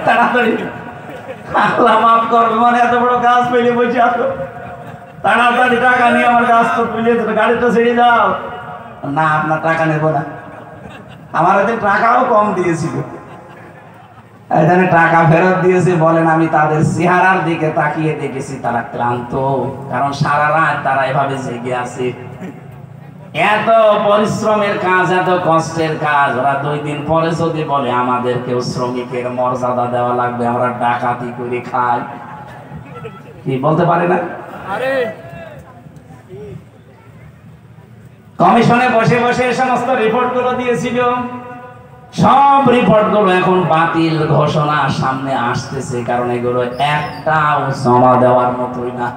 তাড়াতাড়ি আল্লাহ মাফ করবে মানে এত বড় গাছ ফেলে বসে আসো, তাড়াতাড়ি টাকা নিয়ে আমার গাছ তো তুলে গাড়িটা ছেড়ে যাও। না, আপনার টাকা নেব না। আমার ওদের টাকাও কম দিয়েছিল, এখানে টাকা ফেরত দিয়েছে। বলেন, আমি তাদের চেহারার দিকে তাকিয়ে দেখেছি তারা ক্লান্ত, কারণ সারা রাত তারা এভাবে জেগে আছে। এত পরিশ্রমের কাজ, এত কষ্টের কাজ, ওরা 2 দিন পরে যদি বলে আমাদেরকেও শ্রমিকের মর্যাদা দেওয়া লাগবে, আমরা ডাকাতি করে খাই, কি বলতে পারে না? কমিশনে বসে বসে সমস্ত রিপোর্ট গুলো দিয়েছিল, সব রিপোর্ট গুলো এখন বাতিল ঘোষণা সামনে আসতেছে, কারণ এগুলো একটাও জমা দেওয়ার মতোই না।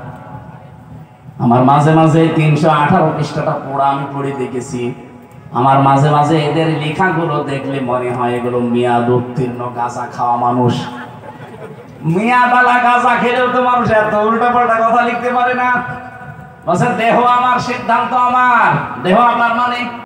আমার মাঝে মাঝে 318 পৃষ্ঠাটা পড়া আমি পড়ে দেখেছি। আমার মাঝে মাঝে এদের লেখাগুলো দেখলে মনে হয় এগুলো মেয়াদ উত্তীর্ণ গাঁজা খাওয়া মানুষ। মেয়াদালা গাঁজা খেলেও তো মানুষ এত উল্টা পাল্টা কথা লিখতে পারে না। বলছে দেহ আমার, সিদ্ধান্ত আমার। দেহ আপনার মানে